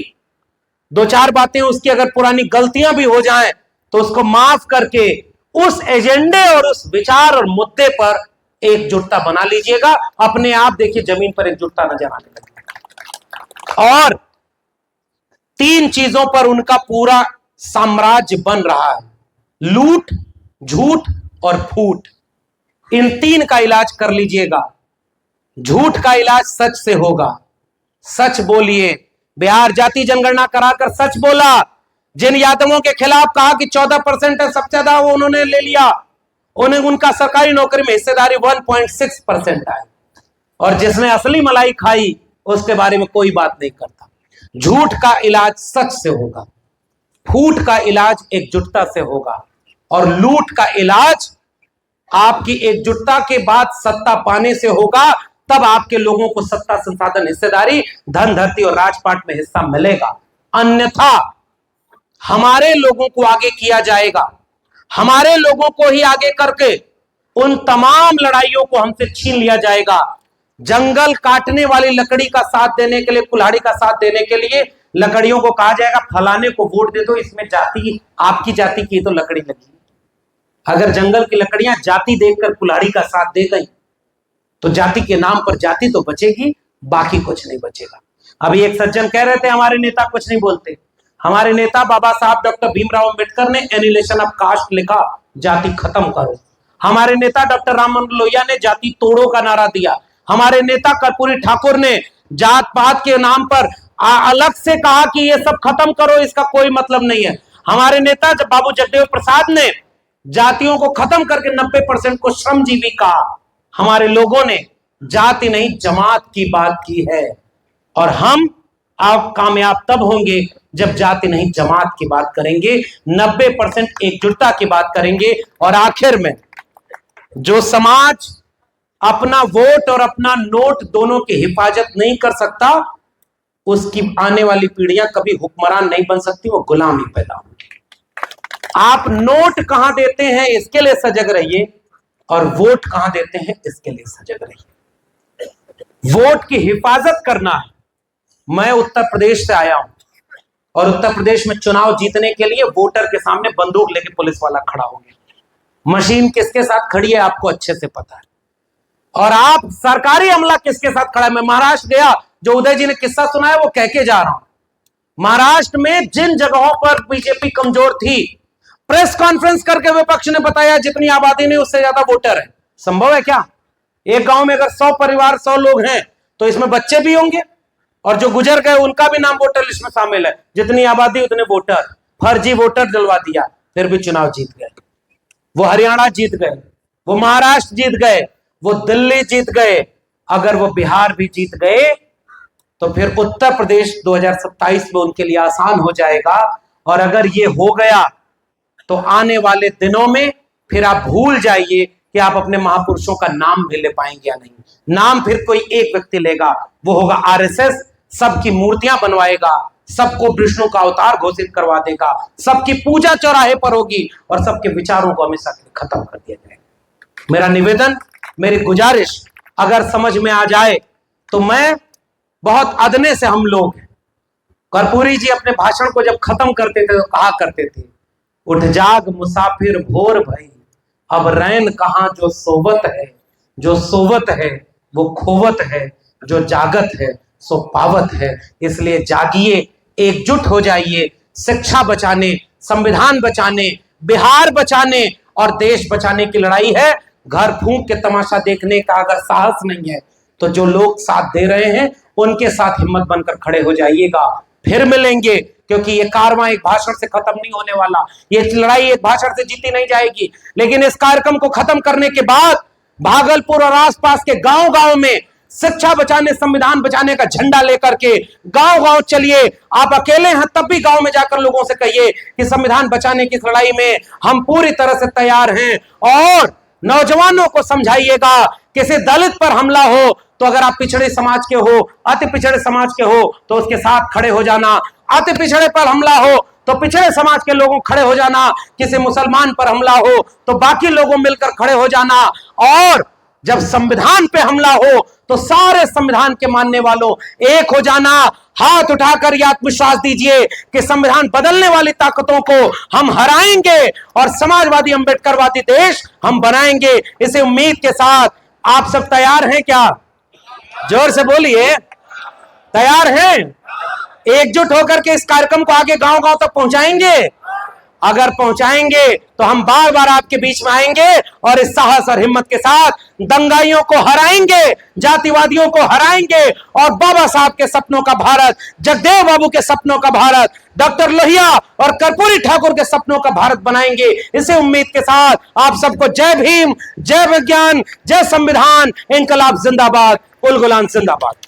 A: 2-4 बातें उसकी अगर पुरानी गलतियां भी हो जाएं तो उसको माफ करके उस एजेंडे और उस विचार और मुद्दे पर एकजुटता बना लीजिएगा। अपने आप देखिए जमीन पर एकजुटता नजर आने लगेगी। और 3 चीजों पर उनका पूरा साम्राज्य बन रहा है, लूट, झूठ और फूट। इन 3 का इलाज कर लीजिएगा। झूठ का इलाज सच से होगा। सच बोलिए। बिहार जाति जनगणना कराकर सच बोला। जिन यादवों के खिलाफ कहा कि 14% है सबसे ज्यादा, वो उन्होंने ले लिया। उन्हें उनका सरकारी नौकरी में हिस्सेदारी 1.6% आए, और जिसने असली मलाई खाई उसके बारे में कोई बात नहीं करता। झूठ का इलाज सच से होगा, फूट का इलाज एकजुटता से होगा, और लूट का इलाज आपकी एकजुटता के बाद सत्ता पाने से होगा। तब आपके लोगों को सत्ता, संसाधन, हिस्सेदारी, धन, धरती और राजपाट में हिस्सा मिलेगा। अन्यथा हमारे लोगों को आगे किया जाएगा। हमारे लोगों को ही आगे करके उन तमाम लड़ाइयों को हमसे छीन लिया जाएगा। जंगल काटने वाली लकड़ी का साथ देने के लिए, कुल्हाड़ी का साथ देने के लिए लकड़ियों को कहा जाएगा फलाने को वोट दे दो, इसमें जाति, आपकी जाति की तो लकड़ी लगी। अगर जंगल की लकड़ियां जाति देखकर कुल्हाड़ी का साथ दे गई तो जाति के नाम पर जाति तो बचेगी, बाकी कुछ नहीं बचेगा। अभी एक सज्जन कह रहे थे हमारे नेता कुछ नहीं बोलते। हमारे नेता बाबा साहब डॉक्टर भीमराव अंबेडकर ने एनिलेशन ऑफ कास्ट लिखा, जाति खत्म करो। हमारे नेता डॉक्टर राम मनोहर लोहिया ने जाति तोड़ो का नारा दिया। हमारे नेता कर्पूरी ठाकुर ने जात पात के नाम पर अलग से कहा कि ये सब खत्म करो, इसका कोई मतलब नहीं है। हमारे नेता बाबू जगदेव प्रसाद ने जातियों को खत्म करके 90% को श्रमजीवी कहा। हमारे लोगों ने जाति नहीं जमात की बात की है, और हम आप कामयाब तब होंगे जब जाति नहीं जमात की बात करेंगे, 90% एकजुटता की बात करेंगे। और आखिर में जो समाज अपना वोट और अपना नोट दोनों की हिफाजत नहीं कर सकता, उसकी आने वाली पीढ़ियां कभी हुक्मरान नहीं बन सकती, वो गुलाम ही पैदा होंगे। आप नोट कहां देते हैं इसके लिए सजग रहिए, और वोट कहां देते हैं इसके लिए सजग रहिए। वोट की हिफाजत करना है। मैं उत्तर प्रदेश से आया हूं और उत्तर प्रदेश में चुनाव जीतने के लिए वोटर के सामने बंदूक लेके पुलिस वाला खड़ा हो गया। मशीन किसके साथ खड़ी है आपको अच्छे से पता है। और आप सरकारी अमला किसके साथ खड़ा है। मैं महाराष्ट्र गया, जो उदय जी ने किस्सा सुनाया वो कह के जा रहा हूं। महाराष्ट्र में जिन जगहों पर बीजेपी कमजोर थी, प्रेस कॉन्फ्रेंस करके विपक्ष ने बताया जितनी आबादी नहीं उससे ज्यादा वोटर है। संभव है क्या? एक गांव में अगर 100 परिवार 100 लोग हैं तो इसमें बच्चे भी होंगे और जो गुजर गए उनका भी नाम वोटर लिस्ट में शामिल है। जितनी आबादी उतने वोटर। फर्जी वोटर दिलवा दिया, फिर भी चुनाव जीत गए। वो हरियाणा जीत गए, वो महाराष्ट्र जीत गए, वो दिल्ली जीत गए। अगर वो बिहार भी जीत गए तो फिर उत्तर प्रदेश 2027 में उनके लिए आसान हो जाएगा। और अगर ये हो गया तो आने वाले दिनों में फिर आप भूल जाइए कि आप अपने महापुरुषों का नाम भी ले पाएंगे या नहीं। नाम फिर कोई एक व्यक्ति लेगा, वो होगा आरएसएस। सबकी मूर्तियां बनवाएगा, सबको विष्णु का अवतार घोषित करवा देगा, सबकी पूजा चौराहे पर होगी और सबके विचारों को हमेशा खत्म कर दिया जाएगा। मेरा निवेदन, मेरी गुजारिश अगर समझ में आ जाए तो मैं बहुत अदने से हम लोग हैं। कर्पूरी जी अपने भाषण को जब खत्म करते थे तो कहा करते थे, उठ जाग मुसाफिर भोर भई, अब रैन कहां जो सोवत है। जो सोवत है वो खोवत है, जो जागत है सो पावत है। इसलिए जागिए, एकजुट हो जाइए। शिक्षा बचाने, संविधान बचाने, बिहार बचाने और देश बचाने की लड़ाई है। घर फूंक के तमाशा देखने का अगर साहस नहीं है तो जो लोग साथ दे रहे हैं उनके साथ हिम्मत बनकर खड़े हो जाइएगा। फिर मिलेंगे, क्योंकि ये कारवां एक भाषण से खत्म नहीं होने वाला। ये लड़ाई एक भाषण से जीती नहीं जाएगी। लेकिन इस कार्यक्रम को खत्म करने के बाद भागलपुर और आसपास के गांव गांव में शिक्षा बचाने, संविधान बचाने का झंडा लेकर के गांव गांव चलिए। आप अकेले हैं तब भी गांव में जाकर लोगों से कहिए कि संविधान बचाने की लड़ाई में हम पूरी तरह से तैयार हैं। और नौजवानों को समझाइएगा, किसी दलित पर हमला हो तो अगर आप पिछड़े समाज के हो, अति पिछड़े समाज के हो तो उसके साथ खड़े हो जाना। अति पिछड़े पर हमला हो तो पिछड़े समाज के लोगों खड़े हो जाना। किसी मुसलमान पर हमला हो तो बाकी लोगों मिलकर खड़े हो जाना। और जब संविधान पे हमला हो तो सारे संविधान के मानने वालों एक हो जाना। हाथ उठाकर यह आत्मविश्वास दीजिए कि संविधान बदलने वाली ताकतों को हम हराएंगे और समाजवादी अंबेडकरवादी देश हम बनाएंगे। इसी उम्मीद के साथ आप सब तैयार हैं क्या? जोर से बोलिए, तैयार हैं? एकजुट होकर के इस कार्यक्रम को आगे गांव गांव तक पहुंचाएंगे। अगर पहुंचाएंगे तो हम बार बार आपके बीच में आएंगे और इस साहस और हिम्मत के साथ दंगाइयों को हराएंगे, जातिवादियों को हराएंगे और बाबा साहब के सपनों का भारत, जगदेव बाबू के सपनों का भारत, डॉक्टर लोहिया और कर्पूरी ठाकुर के सपनों का भारत बनाएंगे। इसी उम्मीद के साथ आप सबको जय भीम, जय विज्ञान, जय संविधान, इनकलाब जिंदाबाद, उल गुलाम जिंदाबाद।